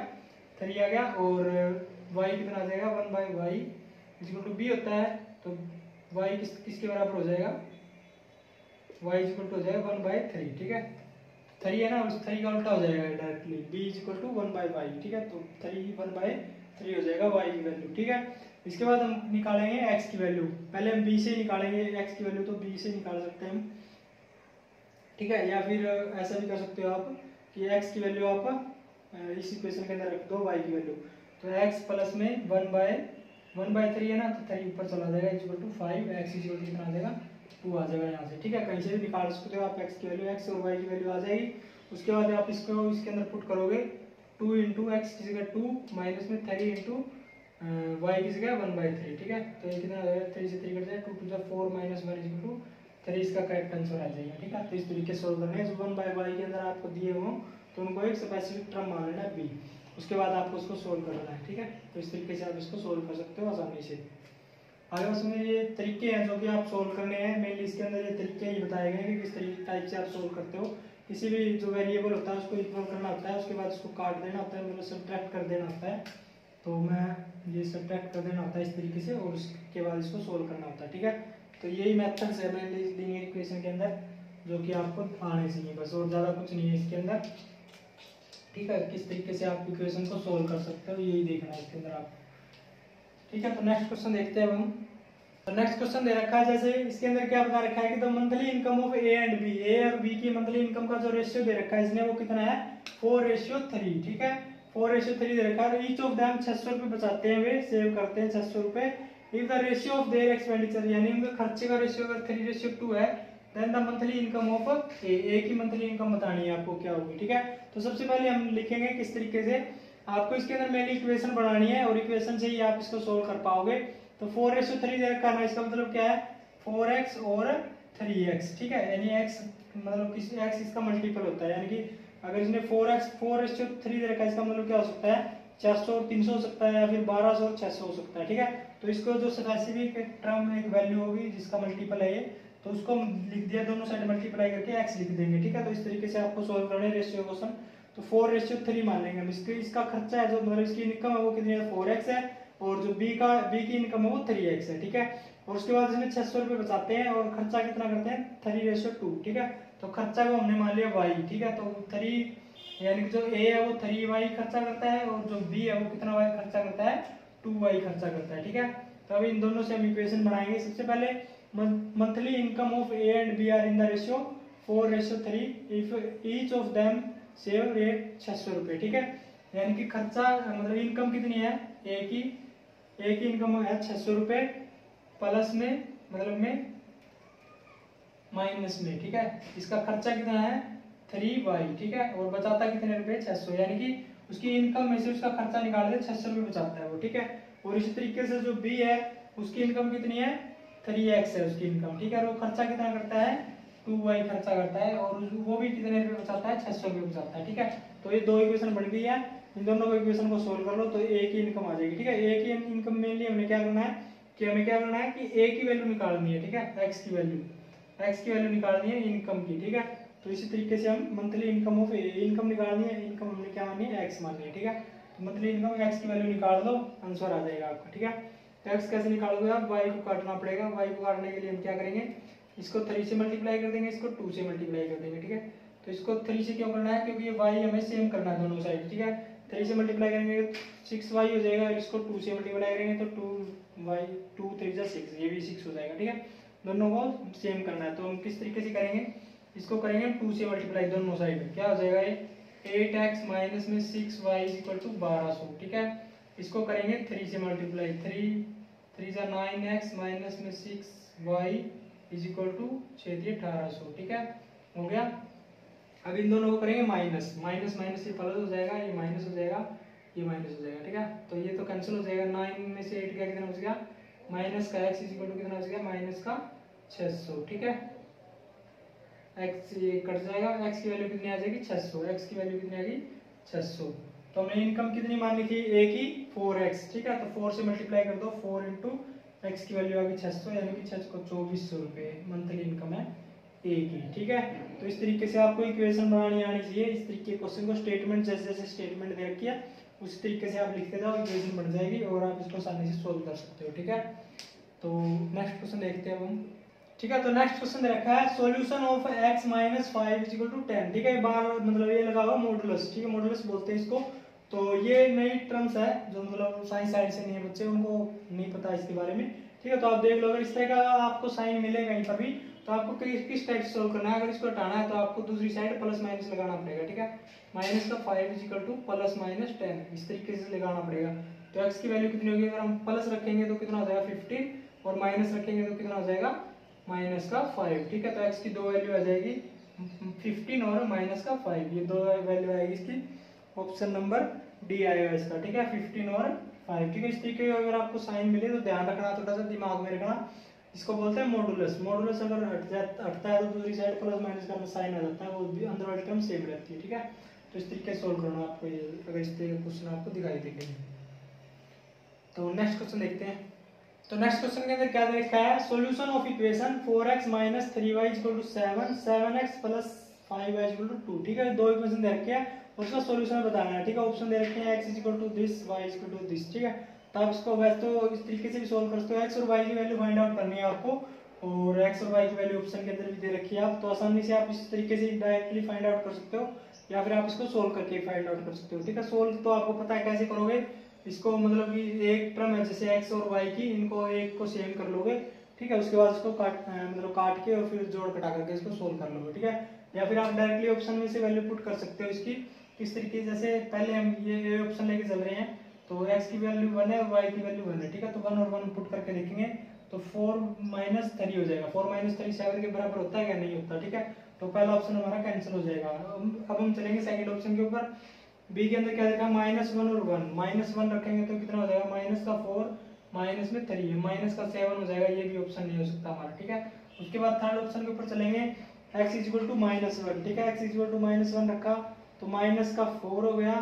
3 आ गया, और y कितना आ जाएगा 1/y = b होता है, तो y किसके बराबर हो जाएगा, y = हो जाएगा 1/3। ठीक है, 3 है ना, उस 3 का उल्टा हो जाएगा डायरेक्टली, b = 1/y। ठीक है, तो 3 1/3 हो जाएगा y की वैल्यू। ठीक है, इसके बाद हम निकालेंगे x की वैल्यू, पहले हम b से निकालेंगे x की वैल्यू, तो b से निकाल सकते हैं हम। ठीक है, या फिर ऐसा भी कर सकते हो आप कि x की वैल्यू आप इस इक्वेशन के अंदर रख दो y की वैल्यू, तो x प्लस में 1/3 है ना, तो 3 ऊपर चला जाएगा, = 5, x = कितना आ जाएगा 2 आ जाएगा यहाँ से। ठीक है, कहीं से भी निकाल सकते हो आप x की वैल्यू, x और y की वैल्यू आ जाएगी। उसके बाद आप इसको इसके अंदर पुट करोगे, 2 × x की जगह 2 माइनस में 3 × y की जगह 1/3। ठीक है, तो ये कितना आ जाएगा, 3 से 3 कट जाएगा, 2 × 4 - 1 = 3, इसका करेक्ट आंसर आ जाएगा। ठीक है, तो इस तरीके से सोल्व करना है, जो 1/y के अंदर आपको दिए हो तो उनको एक स्पेसिफिक टर्म मान लेना b, उसके बाद आपको उसको सोल्व करना है। ठीक है, तो इस तरीके से आप इसको सोल्व कर सकते हो आसानी से। आगे उसमें ये तरीके हैं जो कि आप सोल्व करने हैं, मेनली इसके अंदर ये तरीके ही बताए गए हैं कि किस तरीके टाइप से आप सोल्व करते हो। किसी भी जो वेरिएबल होता है उसको इक्वल करना होता है, उसके बाद उसको काट देना होता है, मतलब सब्ट्रैक्ट कर देना होता है। तो मैं ये सब्ट्रैक्ट कर देना होता है इस तरीके से, और उसके बाद इसको सोल्व करना होता है। ठीक है, तो यही मेथड्स है मेनली लीनियर इक्वेशन के अंदर जो कि आपको आने चाहिए बस, और ज़्यादा कुछ नहीं है इसके अंदर। ठीक है, किस तरीके से आप इक्वेशन को सोल्व कर सकते हो यही देखना है इसके अंदर आप। ठीक है, तो नेक्स्ट क्वेश्चन देखते हैं हम। तो नेक्स्ट क्वेश्चन दे रखा है, जैसे इसके अंदर क्या बता रखा है कि the monthly income of A and B, A और बी की मंथली इनकम का जो रेशियो दे रखा है इसने वो कितना है 4:3। ठीक है, 4:3 दे रखा है, ईच ऑफ देम 600 रुपये बचाते हैं, वे सेव करते हैं 600 रुपये। If the ratio of their expenditure, यानी उनके खर्चे का रेशियो अगर 3:2 है, then the monthly income of A की मंथली इनकम बतानी है आपको क्या होगी। ठीक है, तो सबसे पहले हम लिखेंगे किस तरीके से, आपको इसके अंदर मेनली इक्वेशन बनानी है और इक्वेशन से ही आप इसको सोल्व कर पाओगे। तो 4:3 दे रखा है, इसका मतलब क्या है 4x और 3x। ठीक है, यानी x मतलब किसी x इसका मल्टीपल होता है, यानी कि अगर इसने 4:3 दे रखा है, इसका मतलब क्या हो सकता है 400 और 300 हो सकता है, या फिर 1200 और 600 हो सकता है। ठीक है, तो इसको जो स्पेसिफिक टर्म में एक वैल्यू होगी जिसका मल्टीपल है ये, तो उसको हम लिख दिया, दोनों साइड मल्टीप्लाई करके x लिख देंगे। ठीक है, तो इस तरीके से आपको सोल्व करना है रेशियो क्वेश्चन। तो 4:3 मान लेंगे हम, इसका खर्चा है जो मतलब इसकी इनकम है वो कितनी है 4x है, और जो बी की इनकम है वो 3x है। ठीक है, और उसके बाद इसमें 600 रुपये बचाते हैं और खर्चा कितना करते हैं 3:2। ठीक है, तो खर्चा को हमने मान लिया y। ठीक है, तो 3 यानी कि जो a है वो 3y खर्चा करता है, और जो b है वो कितना y खर्चा करता है 2y खर्चा करता है। ठीक है, तो अभी इन दोनों से हम इक्वेशन बनाएंगे। सबसे पहले monthly income of A and B are in the ratio 4:3 if each of them save rate 600 रुपये, ठीक है। यानी कि खर्चा मतलब इनकम कितनी है, एक ही इनकम है 600 रुपये, प्लस में मतलब में माइनस में, ठीक है। इसका खर्चा कितना है 3y, ठीक है, और बचाता कितने रुपए 600, यानी कि उसकी इनकम में से उसका खर्चा निकाल दे 600 रुपये बचाता है वो, ठीक है। और इसी तरीके से जो बी है उसकी इनकम कितनी है 3x है उसकी इनकम, ठीक है, और वो खर्चा कितना करता है 2y खर्चा करता है, और वो भी कितने रुपये बचाता है 600 रुपये बचाता है, ठीक है। तो ये दो इक्वेशन बन गई है, इन दोनों इक्वेशन को सोल्व कर लो तो एक ही इनकम आ जाएगी, ठीक है। एक ही इनकम मेनली हमें क्या करना है कि ए की वैल्यू निकालनी है, ठीक है, एक्स की वैल्यू निकालनी है इनकम की, ठीक है। तो इसी तरीके से हम मंथली इनकम ऑफ इनकम निकालनी है, इनकम हमने क्या मानी है एक्स माननी है, ठीक है। तो मंथली इनकम एक्स की वैल्यू निकाल दो, आंसर आ जाएगा आपका, ठीक है। तो एक्स कैसे निकालोगे आप, वाई को काटना पड़ेगा, वाई को काटने के लिए हम क्या करेंगे, इसको 3 से मल्टीप्लाई कर देंगे, इसको 2 से मल्टीप्लाई कर देंगे, ठीक है। तो इसको 3 से क्यों करना है, क्योंकि ये वाई हमें सेम करना है दोनों साइड, ठीक है। 3 से मल्टीप्लाई करेंगे 6y हो जाएगा, इसको 2 से मल्टीप्लाई करेंगे तो 2y 2 3 जा 6, ये भी 6 हो जाएगा, ठीक है। दोनों को सेम करना है, तो हम किस तरीके से करेंगे, इसको करेंगे 2 से मल्टीप्लाई दोनों साइड, क्या हो जाएगा ये 8x माइनस में 6y इक्वल टू 1200, ठीक है। इसको करेंगे 3 से मल्टीप्लाई, 3 जा 9x माइनस में 6y इज इक्वल टू 1800, ठीक है, हो गया। अब इन दोनों को करेंगे माइनस माइनस, ये प्लस हो जाएगा, ये माइनस हो जाएगा, ये माइनस हो जाएगा, ठीक है। तो ये तो कैंसिल हो जाएगा, 9 में से 8 का कितना बच गया, माइनस का x इज इक्वल टू कितना बच गया, माइनस का 600, ठीक है। x ये कट जाएगा, x की वैल्यू कितनी आ जाएगी 600, x की वैल्यू कितनी आ गई 600। तो हमने इनकम कितनी मानी थी a की 4x, ठीक है। तो 4 से मल्टीप्लाई कर दो, 4 इंटू x की वैल्यू आ गई 600, यानी कि 2400 रुपये मंथली इनकम है a की, ठीक है। तो इस तरीके से आपको इक्वेशन बनानी आनी चाहिए, इस तरीके क्वेश्चन को स्टेटमेंट जैसे जैसे स्टेटमेंट दे रखी है उस तरीके से आप लिखते जाओ, इक्वेशन बन जाएगी और आप इसको आसानी से सोल्व कर सकते हो, ठीक है। तो नेक्स्ट क्वेश्चन देखते हैं हम, ठीक है। तो नेक्स्ट क्वेश्चन दे रखा है solution of x minus 5 is equal to 10, ठीक है। बार मतलब ये लगा हुआ मॉडुलस, ठीक है, मॉडुलस बोलते हैं इसको। तो ये नई टर्म्स है जो मतलब साइंस साइड से नहीं है बच्चे, उनको नहीं पता इसके बारे में, ठीक है। तो आप देख लो, अगर इस तरह का आपको साइन मिले कहीं पर भी तो आपको किस टाइप से सोल्व करना है, अगर इसको हटाना है तो आपको दूसरी साइड प्लस माइनस लगाना पड़ेगा, ठीक है। माइनस का 5 is equal two plus minus 10, इस तरीके से लगाना पड़ेगा। तो x की वैल्यू कितनी होगी, अगर हम प्लस रखेंगे तो कितना हो जाएगा 15 और माइनस रखेंगे तो कितना हो जाएगा माइनस का 5, ठीक है। तो x की दो वैल्यू आ जाएगी 15 और माइनस का 5, ये दो वैल्यू आएगी इसकी, ऑप्शन नंबर डी आएगा इसका, ठीक है, 15 और 5, ठीक है। इस तरीके का अगर आपको साइन मिले तो ध्यान रखना, थोड़ा सा दिमाग में रखना, इसको बोलते हैं मॉडुलस। मॉडुलस अगर हटता है तो दूसरी साइड प्लस माइनस का साइन आ जाता है, वो भी अंदर वाली टर्म सेम रहती है, ठीक है। तो इस तरीके से सोल्व करना आपको, ये अगर इस तरीके का क्वेश्चन आपको दिखाई देंगे। तो नेक्स्ट क्वेश्चन देखते हैं। तो नेक्स्ट क्वेश्चन के अंदर क्या लिखा है, solution of equation 4x minus 3y equal to 7, 7x plus 5y equal to 2, ठीक है। दो इक्वेशन दे रखे हैं और उसका सॉल्यूशन बताना है, ठीक है। ऑप्शन दे रखे हैं x equal to this, y equal to this, ठीक है। तो आप इसको वैसे तो इस तरीके से भी सोल्व कर सकते हो, x और y की वैल्यू फाइंड आउट करनी है आपको, और x और y की वैल्यू ऑप्शन के अंदर भी दे रखी है आप, तो आसानी से आप इस तरीके से डायरेक्टली फाइंड आउट कर सकते हो या फिर आप इसको सोल्व करके फाइंड आउट कर सकते हो, ठीक है। सोल्व तो आपको पता है कैसे करोगे, इसको मतलब कि एक टर्म है जैसे x और y की, इनको एक को सेम कर लोगे, ठीक है। उसके बाद इसको काट के और फिर जोड़ घटा करके इसको सोल्व कर लोगे, ठीक है। या फिर आप डायरेक्टली ऑप्शन में से वैल्यू पुट कर सकते हो इसकी, किस तरीके से, जैसे पहले हम ये ऑप्शन लेके चल रहे हैं तो x की वैल्यू 1 है और y की वैल्यू 1 है, ठीक है। तो 1 और 1 पुट करके देखेंगे तो 4 माइनस 3 हो जाएगा, 4 माइनस 3 7 के बराबर होता है क्या, नहीं होता, ठीक है। तो पहला ऑप्शन हमारा कैंसिल हो जाएगा। अब हम चलेंगे सेकंड ऑप्शन के ऊपर, बी के अंदर क्या देखा, -1 और 1, -1 रखेंगे तो कितना हो जाएगा, माइनस का 4 माइनस में 3 है, माइनस का 7 हो जाएगा, ये भी ऑप्शन नहीं हो सकता हमारा, ठीक है। उसके बाद थर्ड ऑप्शन के ऊपर चलेंगे, x इज इक्वल टू -1, ठीक है। x इज इक्वल टू -1 रखा तो माइनस का 4 हो गया,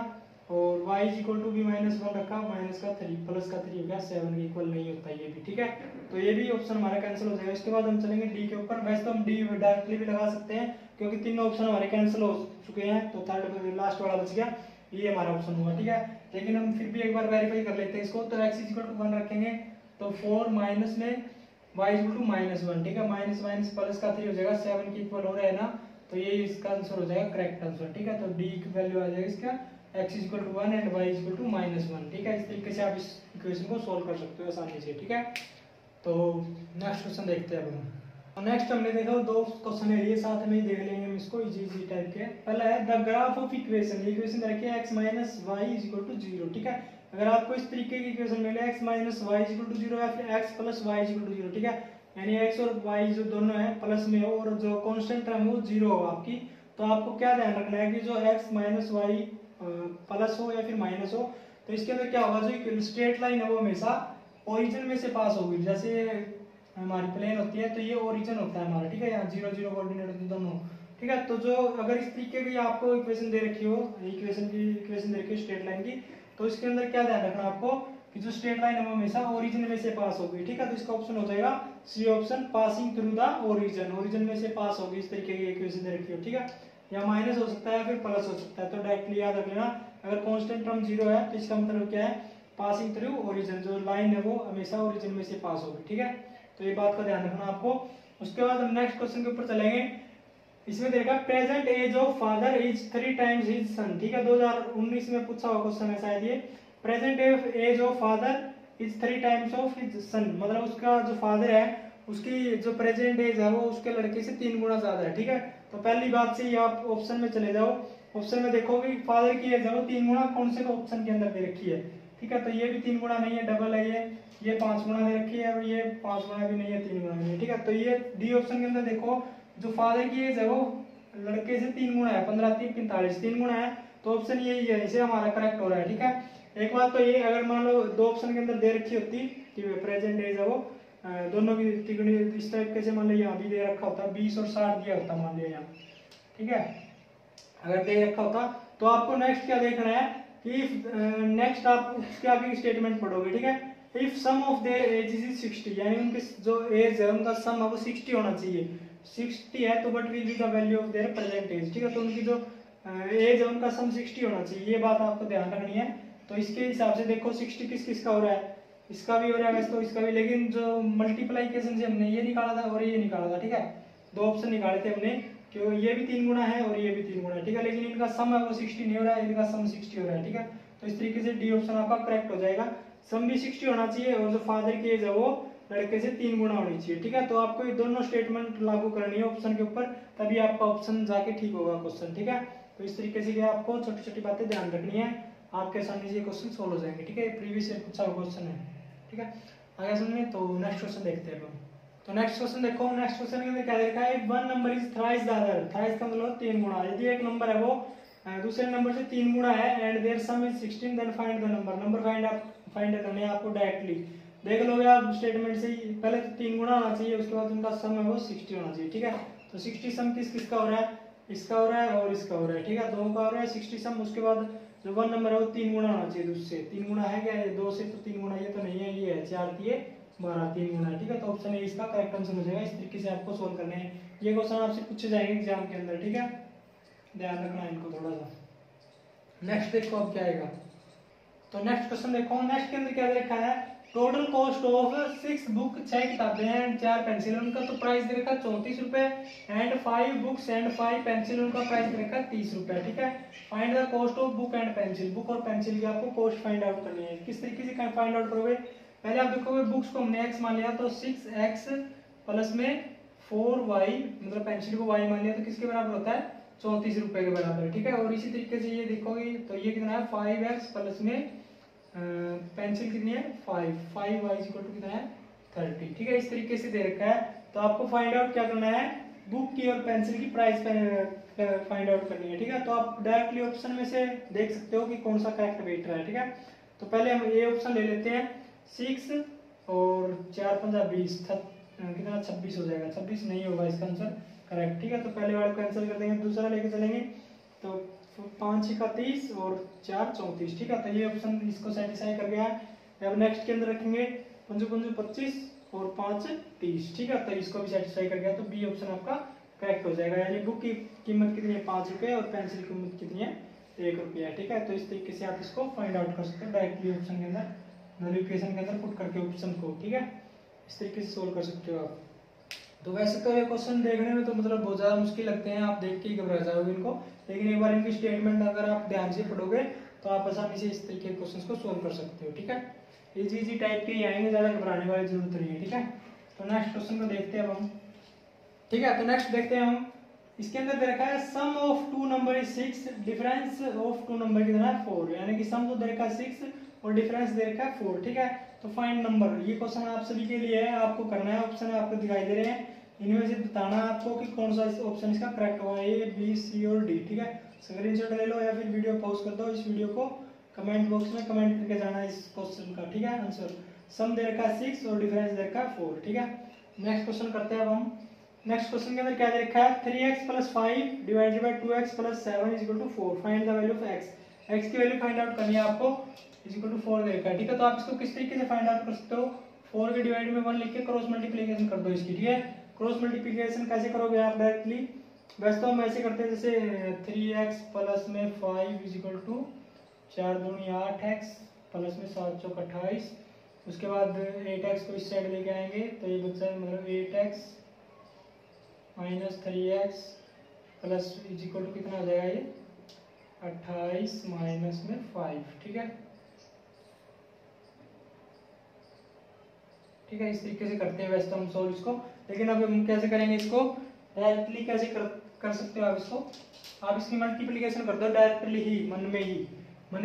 और y इज इक्वल टू भी -1 रखा, माइनस का 3 प्लस का 3 हो गया, 7 के इक्वल नहीं होता ये भी, ठीक है। तो ये भी ऑप्शन हमारा कैंसिल हो जाएगा। इसके बाद हम चलेंगे डी के ऊपर, वैसे तो हम डी डायरेक्टली भी लगा सकते हैं क्योंकि तीनों ऑप्शन हमारे कैंसिल हो चुके हैं, तो थर्ड लास्ट वाला बच गया, ये हमारा ऑप्शन हुआ, ठीक है। लेकिन हम फिर भी एक बार वेरीफाई कर लेते हैं इसको, तो x इज इक्वल टू 1 रखेंगे तो 4 माइनस में y इज इक्वल टू -1, ठीक है। माइनस माइनस प्लस का 3 हो जाएगा, 7 के इक्वल हो रहा है ना, तो ये इसका आंसर हो जाएगा करेक्ट आंसर, ठीक है। तो डी की वैल्यू आ जाएगी इसका x is equal to 1 and y is equal to -1, ठीक है। इस तरीके से आप इस इक्वेशन को सोल्व कर सकते हो आसानी से, ठीक है। तो नेक्स्ट क्वेश्चन देखते हैं अब हम। नेक्स्ट हमने देखा दो क्वेश्चन है ये साथ में ही देख लेंगे हम इसको इजी टाइप के। पहला है the graph of equation, equation रखिए x minus y is equal to 0, ठीक है। अगर आपको इस तरीके की इक्वेशन मिले x minus y is equal to 0 या फिर x plus y is equal to 0, ठीक है, यानी x और y जो दोनों है प्लस में हो और जो कांस्टेंट टर्म वो 0 हो आपकी, तो आपको क्या ध्यान रखना है कि जो x माइनस वाई प्लस हो या फिर माइनस हो, तो इसके अंदर क्या होगा, जो स्ट्रेट लाइन है वो हमेशा ओरिजिन में से पास होगी। जैसे हमारी प्लेन होती है तो ये ओरिजिन होता है हमारा, ठीक है, यहाँ 0 0 कोऑर्डिनेट होते हैं दोनों, ठीक है। तो जो अगर इस तरीके की आपको इक्वेशन दे रखी हो, इक्वेशन दे रखी है स्ट्रेट लाइन की, तो इसके अंदर क्या ध्यान रखना आपको कि जो स्ट्रेट लाइन है वो हमेशा ओरिजिन में से पास होगी, ठीक है। तो इसका ऑप्शन हो जाएगा C option, passing through the origin, origin में से पास होगी इस तरीके की इक्वेशन दे रखी हो, ठीक है। या माइनस हो सकता है या फिर प्लस हो सकता है, तो डायरेक्टली याद रख लेना अगर कांस्टेंट टर्म 0 है तो इसका मतलब क्या है, पासिंग थ्रू ओरिजिन, जो लाइन है वो हमेशा ओरिजिन में से पास होगी, ठीक है। तो ये बात का ध्यान रखना आपको। उसके बाद हम नेक्स्ट क्वेश्चन के ऊपर चलेंगे। इसमें देखा present age of father is 3 times his son, ठीक है, 2019 में पूछा हुआ क्वेश्चन है शायद ये। Present age of father is 3 times of his son, मतलब उसका जो फादर है उसकी जो प्रेजेंट एज है वो उसके लड़के से 3 गुना ज्यादा है, ठीक है। तो पहली बात से ही आप ऑप्शन में चले जाओ, ऑप्शन में देखोगे फादर की एज है वो 3 गुना कौन से ऑप्शन के अंदर दे रखी है, ठीक है। तो ये भी 3 गुना नहीं है, डबल है ये 5 गुना दे रखी है और ये 5 गुना भी नहीं है, 3 गुना नहीं है, ठीक है। तो ये डी ऑप्शन के अंदर देखो जो फादर की एज है वो लड़के से 3 गुना है, 15 3 45, 3 गुना है, तो ऑप्शन यही है, इसे हमारा करेक्ट हो रहा है, ठीक है। एक बात तो ये अगर मान लो दो ऑप्शन के अंदर दे रखी होती कि प्रेजेंट एज है वो दोनों की तिगुनी इस टाइप के, मान लो यहाँ भी दे रखा होता 20 और 60 दिया होता मान लिया यहाँ, ठीक है, अगर दे रखा होता तो आपको नेक्स्ट क्या देखना है कि नेक्स्ट आप उसके आगे की स्टेटमेंट पढ़ोगे, ठीक है। If sum of their age is 60, यानी उनके जो एज है उनका सम है वो 60 होना चाहिए, 60 है तो what will be the value of their present age, ठीक है। तो उनकी जो एज है उनका सम 60 होना चाहिए, ये बात आपको ध्यान रखनी है। तो इसके हिसाब से देखो 60 किस किस का हो रहा है, इसका भी हो रहा है वैसे तो इसका भी, लेकिन जो मल्टीप्लाइकेशन से हमने ये निकाला था और ये निकाला था, ठीक है, दो ऑप्शन निकाले थे हमने कि ये भी 3 गुना है और ये भी 3 गुना है, ठीक है, लेकिन इनका सम है वो 60 नहीं हो रहा है, इनका सम 60 हो रहा है, ठीक है। तो इस तरीके से डी ऑप्शन आपका करेक्ट हो जाएगा, सम भी 60 होना चाहिए और जो फादर की एज है वो लड़के से 3 गुना होनी चाहिए, ठीक है। तो आपको ये दोनों स्टेटमेंट लागू करनी है ऑप्शन के ऊपर, तभी आपका ऑप्शन जाके ठीक होगा क्वेश्चन, ठीक है। तो इस तरीके से आपको छोटी छोटी बातें ध्यान रखनी है, आपके आसानी से क्वेश्चन सोल्व हो जाएंगे, ठीक है। प्रीवियस ईयर पूछा हुआ क्वेश्चन है, ठीक है। आगे सुनिए, तो नेक्स्ट क्वेश्चन देखते हैं हम। तो नेक्स्ट क्वेश्चन देखो, नेक्स्ट क्वेश्चन के अंदर क्या लिखा है, one number is thrice the other, thrice का मतलब 3 गुना, यदि एक नंबर है वो दूसरे नंबर से 3 गुना है and their sum is 16 then find the number, number find करना है आपको डायरेक्टली, देख लोगे आप स्टेटमेंट से ही, पहले तो 3 गुना होना चाहिए, उसके बाद उनका सम है वो 60 होना चाहिए, ठीक है। तो 60 सम किस किस का हो रहा है, इसका हो रहा है और इसका हो रहा है, ठीक है, दोनों का हो रहा है 60 सम। उसके बाद जो वन नंबर है वो 3 गुना होना चाहिए, उससे 3 गुना है क्या, 2 से तो 3 गुना, ये तो नहीं है, ये है 4 दिए 12, 3 गुना, ठीक है। तो ऑप्शन ए इसका करेक्ट आंसर हो जाएगा। इस तरीके से आपको सोल्व करने हैं, ये क्वेश्चन आपसे पूछे जाएंगे एग्जाम के अंदर, ठीक है, ध्यान रखना इनको थोड़ा सा। नेक्स्ट देखो अब क्या आएगा, तो नेक्स्ट क्वेश्चन देखो, नेक्स्ट के अंदर क्या देखा है, टोटल कॉस्ट ऑफ 6 बुक, 6 किताबें एंड 4 पेंसिल, उनका तो प्राइस दे रखा 34 रुपए एंड 5 बुक्स एंड 5 पेंसिल, उनका प्राइस दे रखा 30 रुपए, ठीक है। Find the cost of book and pencil, book और पेंसिल की आपको कॉस्ट फाइंड आउट करनी है। किस तरीके से फाइंड आउट करोगे, पहले आप देखोगे बुक्स को हमने x मान लिया तो 6x प्लस में 4y, मतलब पेंसिल को y मान लिया तो किसके बराबर होता है, 34 रुपए के बराबर, ठीक है। और इसी तरीके से ये देखोगे तो ये कितना है 5x प्लस में पेंसिल कितनी है 5y कितना है 30, ठीक है। इस तरीके से दे रखा है, तो आपको फाइंड आउट क्या करना है, बुक की और पेंसिल की प्राइस फाइंड आउट करनी है, ठीक है। तो आप डायरेक्टली ऑप्शन में से देख सकते हो कि कौन सा करेक्ट वेट रहा है, ठीक है। तो पहले हम ये ऑप्शन ले लेते हैं, 6 और 4 5 20, कितना 26 हो जाएगा, 26 नहीं होगा इसका आंसर करेक्ट, ठीक है। तो पहले वाले को कैंसिल कर देंगे, दूसरा लेके चलेंगे, तो 5 6 30 और 4 34, ठीक है। तो ये ऑप्शन इसको सेटिस्फाई कर गया है। अब नेक्स्ट के अंदर रखेंगे 5 5 25 और 5 30, ठीक है। तो इसको भी सेटिस्फाई कर गया, तो बी ऑप्शन आपका करेक्ट हो जाएगा, यानी बुक की कीमत कितनी है 5 रुपए और पेंसिल की कीमत कितनी है 1 रुपया, ठीक है। तो इस तरीके से आप इसको फाइंड आउट कर सकते हो डायरेक्टली ऑप्शन के अंदर, नोटिफिकेशन के अंदर पुट करके ऑप्शन को, ठीक है, इस तरीके से सोल्व कर सकते हो आप। तो वैसे तो ये क्वेश्चन देखने में तो मतलब बहुत ज़्यादा मुश्किल लगते हैं, आप देख के ही घबरा जाओगे इनको, लेकिन एक बार इनकी स्टेटमेंट अगर आप ध्यान से पढ़ोगे तो आप आसानी से इस तरीके के क्वेश्चन को सोल्व कर सकते हो, ठीक है। इजी टाइप के ही आएंगे, ज़्यादा घबराने वाली जरूरत नहीं है, ठीक है। तो नेक्स्ट क्वेश्चन को देखते हैं अब हम। ठीक है, तो नेक्स्ट देखते हैं हम। इसके अंदर दे रखा है sum of two number is 6, difference of two number कितना है 4, यानी कि सम तो दे रखा है 6 और डिफरेंस दे रखा है 4। ठीक है, तो फाइंड नंबर, ये क्वेश्चन आप सभी के लिए है, आपको करना है। ऑप्शन आपको दिखाई दे रहे हैं, इनमें से बताना है आपको कि कौन सा ऑप्शन इसका करेक्ट होगा, ए बी सी और डी। ठीक है, स्क्रीनशॉट ले लो या फिर वीडियो पॉज कर दो, इस वीडियो को कमेंट बॉक्स में कमेंट करके जाना है इस क्वेश्चन का। ठीक है, आंसर सम दे रखा है 6 और डिफरेंस दे रखा है 4। ठीक है, नेक्स्ट क्वेश्चन करते हैं अब हम। नेक्स्ट क्वेश्चन के अंदर क्या दे रखा है 3x + 5 divided by 2x + 7 = 4, find the value of x की वैल्यू फाइंड आउट करनी है आपको, = 4 दे रखा है। ठीक है, तो आप इसको किस तरीके से फाइंड आउट कर सकते हो, 4 के डिवाइड में 1 लिख के क्रॉस मल्टीप्लिकेशन कर दो इसकी। ठीक है, क्रॉस मल्टीप्लिकेशन कैसे करोगे आप डायरेक्टली, वैसे तो हम ऐसे करते हैं जैसे 3x + में 5 = 4 दूनी 8x प्लस में 7 चौक 28, उसके बाद 8x को इस साइड लेके आएंगे तो ये बच्चा मतलब 8x - 3x प्लस = कितना आ जाएगा, ये 28 माइनस में 5। ठीक है, ठीक है, इस तरीके से करते हैं वैसे तो हम सोल्व इसको, लेकिन अब हम कैसे करेंगे इसको, डायरेक्टली कैसे कर सकते हो आप इसको, आप इसकी मल्टीप्लिकेशन कर दो डायरेक्टली ही, मन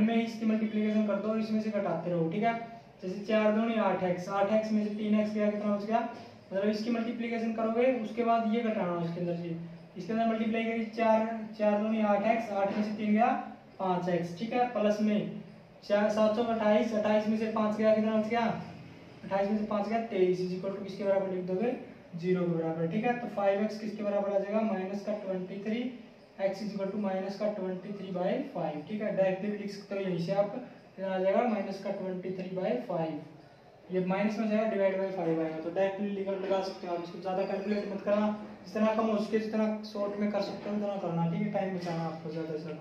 में ही इसकी मल्टीप्लिकेशन कर दो और इसमें से घटाते रहो। ठीक है, जैसे 4 दूनी 8x, 8x में से 3x गया, कितना बच गया, मतलब इसकी मल्टीप्लिकेशन करोगे उसके बाद ये घटाना इसके अंदर से, इसके अंदर मल्टीप्लाई करेंगे 4 दूनी 8x, 8 में से 3 गया 5x। ठीक है, प्लस में 4 7 चौक 28, 28 में से 5 गया, कितना बच गया, 28 में से 5 गया 23, = किसके बराबर लिख दोगे, 0 के बराबर। ठीक है, तो 5x किसके बराबर आ जाएगा, -23, x = -23/5। ठीक है, डायरेक्टली भी लिख सकते हो यहीं से आप, कितना आ जाएगा -23/5, ये माइनस में जाएगा डिवाइड बाय 5 आएगा, तो डायरेक्टली लगा सकते हो आप इसको, ज़्यादा कैलकुलेट मत करना, जितना कम हो सके जितना शॉर्ट में कर सकते हो उतना करना। ठीक है, टाइम बचाना आपको ज़्यादा से ज़्यादा।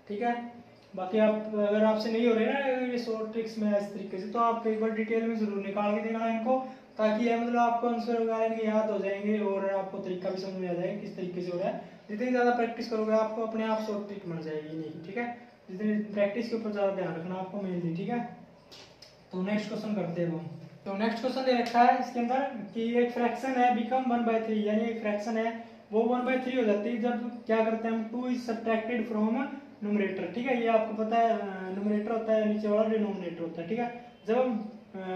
ठीक है, बाकी आप अगर आपसे नहीं हो रहे ना ये शॉर्ट ट्रिक्स में इस तरीके से, तो आप एक बार डिटेल में जरूर निकाल के देखना इनको, ताकि ये मतलब आपको आंसर वगैरह इनके याद हो जाएंगे और आपको तरीका भी समझ में आ जाएगा किस तरीके से हो रहा है। जितनी ज़्यादा प्रैक्टिस करोगे आपको अपने आप शॉर्ट ट्रिक मिल जाएगी नहीं। ठीक है, जितनी प्रैक्टिस के ऊपर ज़्यादा ध्यान रखना आपको मेनली। ठीक है, तो नेक्स्ट क्वेश्चन करते हैं हम। तो नेक्स्ट क्वेश्चन दे रखा है इसके अंदर कि एक फ्रैक्शन है बिकम 1/3, यानी एक फ्रैक्शन है वो 1/3 हो जाती है जब क्या करते हैं हम, 2 इज सब्ट्रैक्टेड फ्रॉम न्यूमरेटर। ठीक है, ये आपको पता है, न्यूमरेटर होता है नीचे वाला, डिनोमिनेटर होता है। ठीक है, जब हम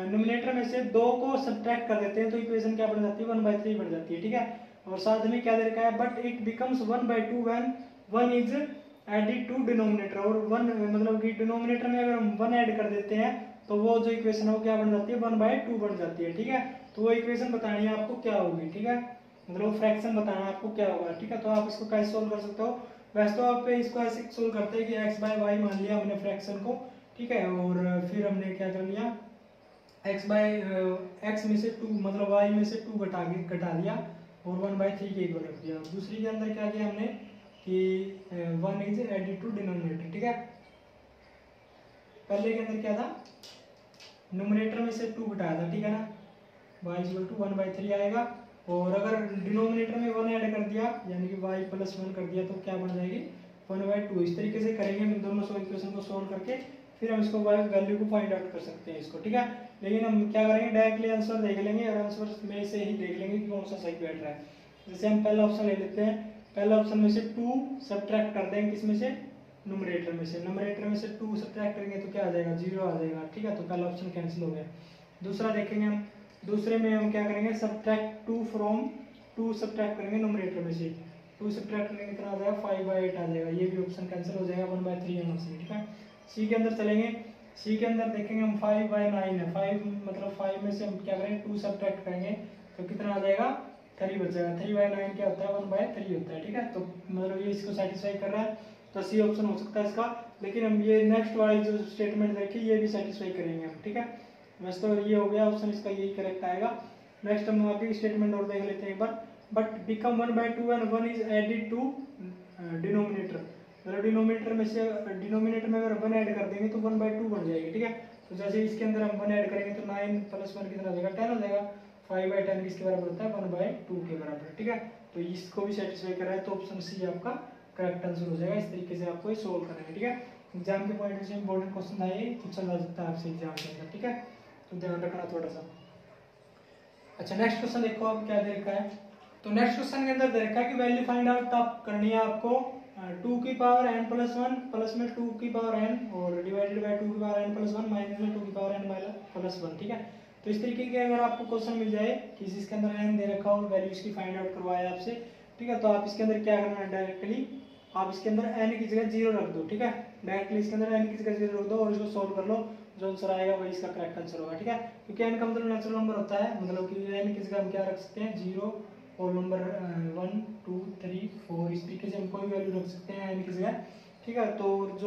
न्यूमरेटर में से 2 को सब्ट्रैक्ट कर देते हैं तो इक्वेशन क्या बन जाती है, 1/3 बन जाती है। ठीक है, और साथ में क्या दे रखा है, but it becomes 1/2 when 1 is added to denominator, और 1 मतलब कि डिनोमिनेटर में अगर हम 1 ऐड कर देते हैं तो वो जो इक्वेशन है वो क्या बन जाती है, 1/2 बन जाती है। ठीक है, तो वो इक्वेशन बतानी है आपको क्या होगी। ठीक है, मतलब फ्रैक्शन बताना है आपको क्या होगा। ठीक है, तो आप इसको कैसे सोल्व कर सकते हो, वैसे तो आप इसको ऐसे सोल्व करते हैं कि x/y मान लिया हमने फ्रैक्शन को। ठीक है, और फिर हमने क्या कर लिया, x में से 2 मतलब y में से 2 घटा दिया और 1/3 के इक्वल रख दिया। दूसरी के अंदर क्या किया हमने कि 1 इज एडेड टू डिनोमिनेटर। ठीक है, पहले के अंदर क्या था, न्यूमरेटर में से 2 घटाया था। ठीक है ना, y = 1/3 आएगा, और अगर डिनोमिनेटर में 1 ऐड कर दिया यानी कि y + 1 कर दिया तो क्या बन जाएगी, 1/2। इस तरीके से करेंगे हम दोनों इक्वेशन को सोल्व करके, फिर हम इसको वैल्यू को फाइंड आउट कर सकते हैं इसको। ठीक है, लेकिन हम क्या करेंगे, डायरेक्टली आंसर देख लेंगे और आंसर में से ही देख लेंगे कि कौन सा सही बैठ रहा है। जैसे हम पहला ऑप्शन ले लेते हैं, पहला ऑप्शन में से 2 सब्ट्रैक्ट कर देंगे, किसमें से, न्यूमरेटर में से, न्यूमरेटर में से 2 सब्ट्रैक्ट करेंगे तो क्या आ जाएगा, 0 आ जाएगा। ठीक है, तो पहला ऑप्शन कैंसिल हो गया। दूसरा देखेंगे हम, दूसरे में हम क्या करेंगे, सब्ट्रैक्ट 2 फ्रॉम 2 सब्ट्रैक्ट करेंगे न्यूमरेटर में से, 2 सब्ट्रैक्ट करेंगे कितना आ जाएगा, 5/8 आ जाएगा, ये भी ऑप्शन कैंसिल हो जाएगा, 1/3 यहाँ से। ठीक है, सी के अंदर चलेंगे, सी के अंदर देखेंगे हम 5/9 है, 5 मतलब 5 में से हम क्या करेंगे, 2 सब्ट्रैक्ट करेंगे तो कितना आ जाएगा, 3 बच जाएगा। 3/9 क्या होता है, 1/3 होता है। ठीक है, तो मतलब ये इसको सेटिस्फाई कर रहा है, तो सी ऑप्शन हो सकता है इसका। लेकिन हम ये नेक्स्ट वाली जो स्टेटमेंट देखिए ये भी सेटिस्फाई करेंगे हम। ठीक है, वैसे तो ये हो गया ऑप्शन, इसका यही करेक्ट आएगा। नेक्स्ट हम आगे स्टेटमेंट और देख लेते हैं एक बार, but become 1/2 when 1 is added to denominator, मतलब डिनोमिनेटर में से, डिनोमिनेटर में अगर 1 ऐड कर देंगे तो 1/2 बन जाएगी। ठीक है, तो जैसे इसके अंदर हम 1 ऐड करेंगे तो 9 + 1 कितना हो जाएगा, 10 हो जाएगा। 5/10 किसके बराबर होता है, 1/2 के बराबर। ठीक है, तो इसको भी सेटिस्फाई कर रहा है, तो ऑप्शन सी आपका करेक्ट आंसर हो जाएगा। इस तरीके से आपको सोल्व करना है। ठीक है, एग्जाम के पॉइंट से इंपॉर्टेंट क्वेश्चन था ये, पूछा जा सकता है आपसे एग्जाम के अंदर। ठीक है, तो ध्यान रखना थोड़ा सा। अच्छा, नेक्स्ट क्वेश्चन देखो आप क्या दे रखा है, तो नेक्स्ट क्वेश्चन के अंदर दे रखा है कि वैल्यू फाइंड आउट आप करनी है आपको 2 की पावर n प्लस 1 प्लस में 2 की पावर n और डिवाइडेड बाय 2 की पावर n प्लस 1 माइनस में 2 की पावर n प्लस 1। ठीक है, तो इस तरीके के अगर आपको क्वेश्चन मिल जाए कि इसके अंदर n दे रखा हो, वैल्यू इसकी फाइंड आउट करवाया आपसे, ठीक है, तो आप इसके अंदर क्या करना है, डायरेक्टली आप इसके अंदर n की जगह 0 रख दो। ठीक है, डायरेक्टली इसके अंदर n की जगह 0 रख दो और इसको सॉल्व कर लो, जो आंसर आएगा वही इसका करेक्ट आंसर होगा। ठीक है, क्योंकि n का मतलब नेचुरल नंबर होता है, मतलब कि n की जगह हम क्या रख सकते हैं, 0 और नंबर 1 2 3 4, इस तरीके से हम कोई वैल्यू रख सकते हैं n की जगह। ठीक है, तो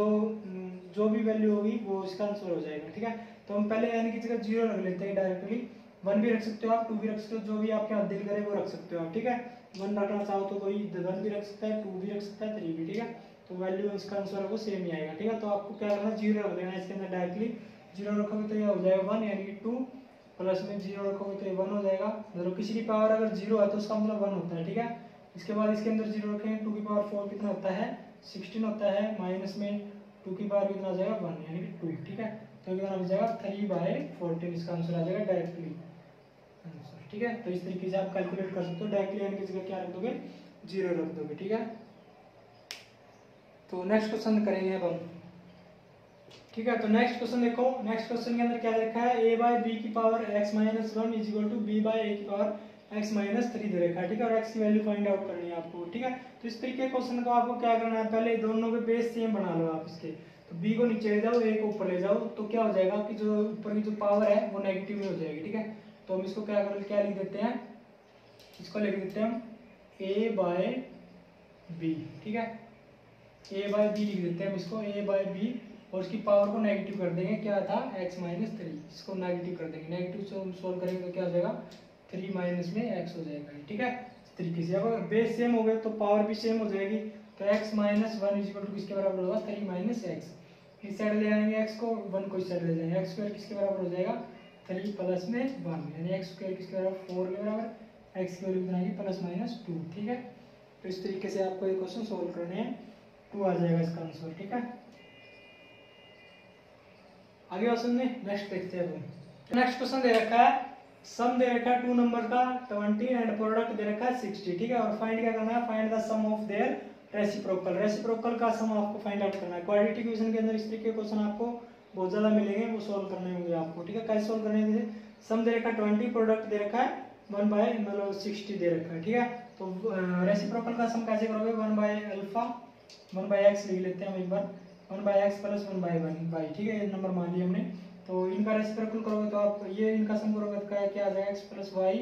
जो भी वैल्यू होगी वो इसका आंसर हो जाएगा। ठीक है, तो हम पहले n की जगह 0 रख लेते हैं डायरेक्टली। 1 भी रख सकते हो आप, 2 भी रख सकते हो, जो भी आपके हाथ दिल करे वो रख सकते हो आप। ठीक है, 1 रखना चाहो तो कोई 1 भी रख सकता है, 2 भी रख सकता है, 3 भी। ठीक है, तो वैल्यू इसका आंसर है वो सेम ही आएगा। ठीक है, तो आपको क्या करना है, 0 रख देना है इसके अंदर डायरेक्टली। 0 रखोगे तो ये हो जाएगा 1, यानी कि 2 प्लस में 0 रखोगे तो ये 1 हो जाएगा। मतलब किसी की पावर अगर 0 है तो उसका मतलब 1 होता है। ठीक है, इसके बाद इसके अंदर 0 रखेंगे, 2 की पावर 4 कितना होता है, 16 होता है, माइनस में 2 की पावर कितना हो जाएगा, 1 यानी कि 2। ठीक है, तो कितना हो जाएगा 3/14, इसका आंसर आ जाएगा डायरेक्टली आंसर। ठीक है, तो इस तरीके से आप कैलकुलेट कर सकते हो, डायरेक्टली यानी कि जगह क्या रख दोगे, 0 रख दोगे। ठीक है, तो नेक्स्ट क्वेश्चन करेंगे अब हम। ठीक है, तो नेक्स्ट क्वेश्चन देखो, नेक्स्ट क्वेश्चन के अंदर क्या लिखा है, a बाय b की power x minus 1 is equal to b by a की पावर x माइनस 3 दे रखा है। ठीक है, और x की वैल्यू फाइंड आउट करनी है आपको। ठीक है, तो इस तरीके के क्वेश्चन को आपको क्या करना है, पहले दोनों के बेस सेम बना लो आप इसके। तो b को नीचे ले जाओ, a को ऊपर ले जाओ, तो क्या हो जाएगा कि जो ऊपर की जो पावर है वो नेगेटिव में हो जाएगी। ठीक है, तो हम इसको क्या लिख देते हैं, इसको लिख देते हैं हम a बाय b। ठीक है, a बाय b लिख देते हैं हम इसको, a बाय b, और उसकी पावर को नेगेटिव कर देंगे, क्या था, x माइनस 3, इसको नेगेटिव कर देंगे। नेगेटिव से हम सोल्व करेंगे तो क्या हो जाएगा, 3 माइनस में x हो जाएगा। ठीक है, इस तरीके से अगर बेस सेम हो गए तो पावर भी सेम हो जाएगी। तो x minus 1 is equal to किसके बराबर होगा, 3 माइनस x। इस साइड ले आएंगे x को, 1 को इस साइड ले जाएंगे, x स्क्वायर किसके बराबर हो जाएगा, 3 प्लस में 1, यानी x स्क्वायर किसके बराबर, 4 के बराबर, x की वैल्यू कितना आएगी, प्लस माइनस 2। ठीक है, तो इस तरीके से आपको ये क्वेश्चन सोल्व करने हैं, 2 आ जाएगा इसका आंसर। ठीक है, आगे बात सुनने, नेक्स्ट देखते हैं हम। नेक्स्ट क्वेश्चन दे रखा है, सम दे रखा है 2 नंबर का 20 एंड प्रोडक्ट दे रखा है 60। ठीक है, और फाइंड क्या करना है, find the sum of their reciprocal. Reciprocal का सम आपको फाइंड आउट करना है। क्वाड्रेटिक इक्वेशन के अंदर इस तरीके के क्वेश्चन आपको बहुत ज्यादा मिलेंगे, वो सोल्व करने होंगे आपको। ठीक है, कैसे सोल्व करने हैं, सम दे रखा है 20, प्रोडक्ट दे रखा है 1/60 दे रखा है। ठीक है, तो रेसिप्रोकल का सम कैसे करोगे, 1/अल्फा 1/x लिख लेते हैं हम एक बार, 1/x प्लस 1/1। ठीक है, ये नंबर मान लिया हमने। तो इनका रेसिप्रोकल करोगे तो आप ये इनका सम करोगे तो क्या आ जाएगा, x plus y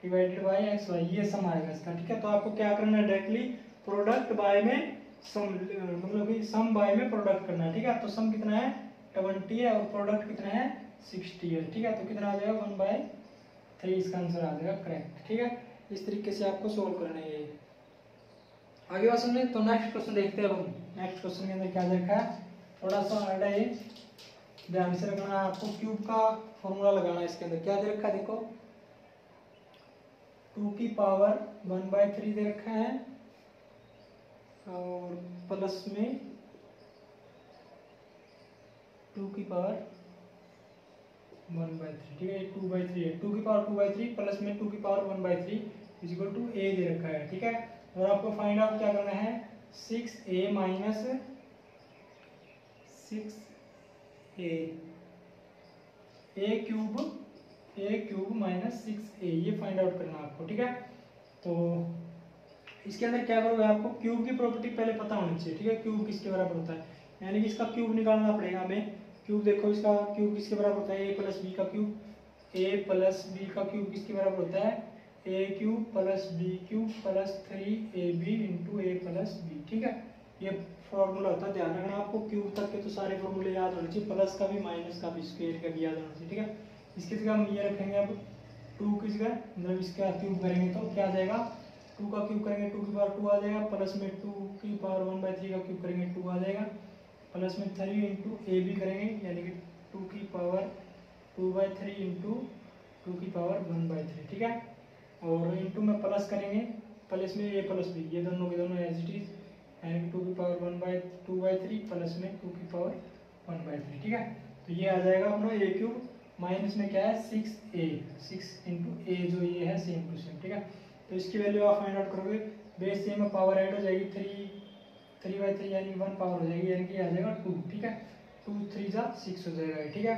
divided by x y, ये सम आएगा इसका। ठीक है, तो आपको क्या करना है, डायरेक्टली प्रोडक्ट बाय में सम, मतलब कि सम बाय में प्रोडक्ट करना है। ठीक है, तो सम कितना है, 20 है, और प्रोडक्ट कितना है, 60 है। ठीक है, तो कितना आ जाएगा, 1/3, इसका आंसर आ जाएगा करेक्ट। ठीक है, इस तरीके से आपको सोल्व करना है ये। आगे बात सुनिए, तो नेक्स्ट क्वेश्चन देखते हैं हम। नेक्स्ट क्वेश्चन के अंदर क्या देखा है, थोड़ा सा हार्ड है ये, ध्यान से रखना है आपको। क्यूब का फॉर्मूला लगाना है इसके अंदर। क्या दे रखा है, देखो 2 की पावर 1/3 दे रखा है, और प्लस में 2 की पावर 1/3। ठीक है, 2/3 है, 2 की पावर 2/3 प्लस में 2 की power 1/3 is equal to a दे रखा है। ठीक है, और आपको फाइंड आउट क्या करना है, 6a minus 6a, a cube minus 6a, ये फाइंड आउट करना है आपको। ठीक है, तो इसके अंदर क्या करोगे, आपको क्यूब की प्रॉपर्टी पहले पता होनी चाहिए। ठीक है, क्यूब किसके बराबर होता है, यानी कि इसका क्यूब निकालना पड़ेगा हमें। क्यूब देखो, इसका क्यूब किसके बराबर होता है, a प्लस बी का क्यूब। a प्लस बी का क्यूब किसके बराबर होता है, a cube plus b cube plus 3ab into a plus b. ठीक है, ये फॉर्मूला होता है, ध्यान रखना आपको। क्यूब तक के तो सारे फॉर्मूले याद होने चाहिए, प्लस का भी, माइनस का भी, स्क्वायर का भी याद होना चाहिए। ठीक है, इसकी जगह हम ये रखेंगे अब 2 की जगह, मतलब इसका क्यूब करेंगे तो क्या आ जाएगा, 2 का क्यूब करेंगे 2 की पावर 2 आ जाएगा, प्लस में 2 की पावर 1/3 का क्यूब करेंगे 2 आ जाएगा, प्लस में 3 इंटू ए भी करेंगे, यानी कि 2 की पावर 2/3 इंटू 2 की पावर 1/3। ठीक है, और इंटू में प्लस करेंगे, प्लस में a प्लस बी, ये दोनों के दोनों एज इट इज, यानी कि 2 की पावर 2/3 प्लस में 2 की पावर 1/3। ठीक है, तो ये आ जाएगा अपना a क्यूब, माइनस में क्या है 6a, 6 इंटू ए, जो ये है सेम टू सेम। ठीक है, तो इसकी वैल्यू आप फाइंड आउट करोगे, बेस से में पावर ऐड हो जाएगी 3/3 यानी 1 पावर हो जाएगी, यानी कि आ जाएगा 2। ठीक है, 2 3 जा 6 हो जाएगा। ठीक है,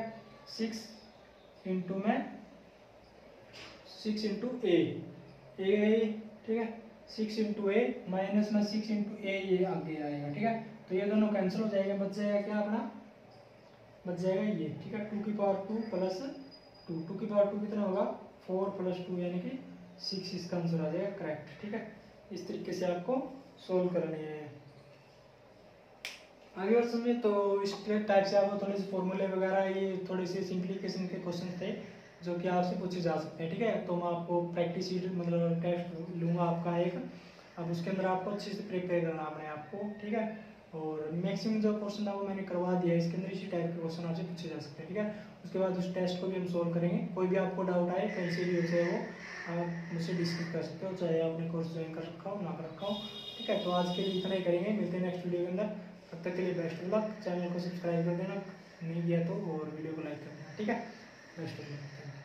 6 इंटू में 6 इंटू ए, ठीक है, 6 इंटू ए माइनस में 6 इंटू ए, ये आगे आएगा। ठीक है, तो ये दोनों कैंसिल हो जाएगा, बच जाएगा क्या अपना, बच जाएगा ये। ठीक है, 2 की पावर 2 प्लस 2 की पावर 2 कितना होगा 4 प्लस 2 यानी कि 6, इसका आंसर आ जाएगा करेक्ट। ठीक है, इस तरीके से आपको सोल्व करनी है। आगे और समझिए, तो इस टाइप से आपको थोड़े से फॉर्मूले वगैरह, ये थोड़े से सिंप्लीफिकेशन के क्वेश्चन थे जो कि आपसे पूछे जा सकते हैं। ठीक है, तो मैं आपको प्रैक्टिस शीट मतलब टेस्ट लूँगा आपका एक, अब उसके अंदर आपको अच्छे से प्रिपेयर करना अपने आप को। ठीक है, और मैक्सिमम जो क्वेश्चन था वो मैंने करवा दिया, इसके अंदर इसी टाइप के क्वेश्चन आपसे पूछे जा सकते हैं। ठीक है, उसके बाद उस टेस्ट को भी हम सोल्व करेंगे। कोई भी आपको डाउट आए कहीं से भी हो, चाहे वो आप मुझसे डिस्कस कर सकते हो, चाहे आपने कोर्स ज्वाइन कर रखा हो ना कर रखा हो। ठीक है, तो आज के लिए इतना ही करेंगे, मिलते हैं नेक्स्ट वीडियो के अंदर। तब तक के लिए बेस्ट ऑफ लक, चैनल को सब्सक्राइब कर देना नहीं किया तो, और वीडियो को लाइक कर देना। ठीक है, बेस्ट ऑफ लक।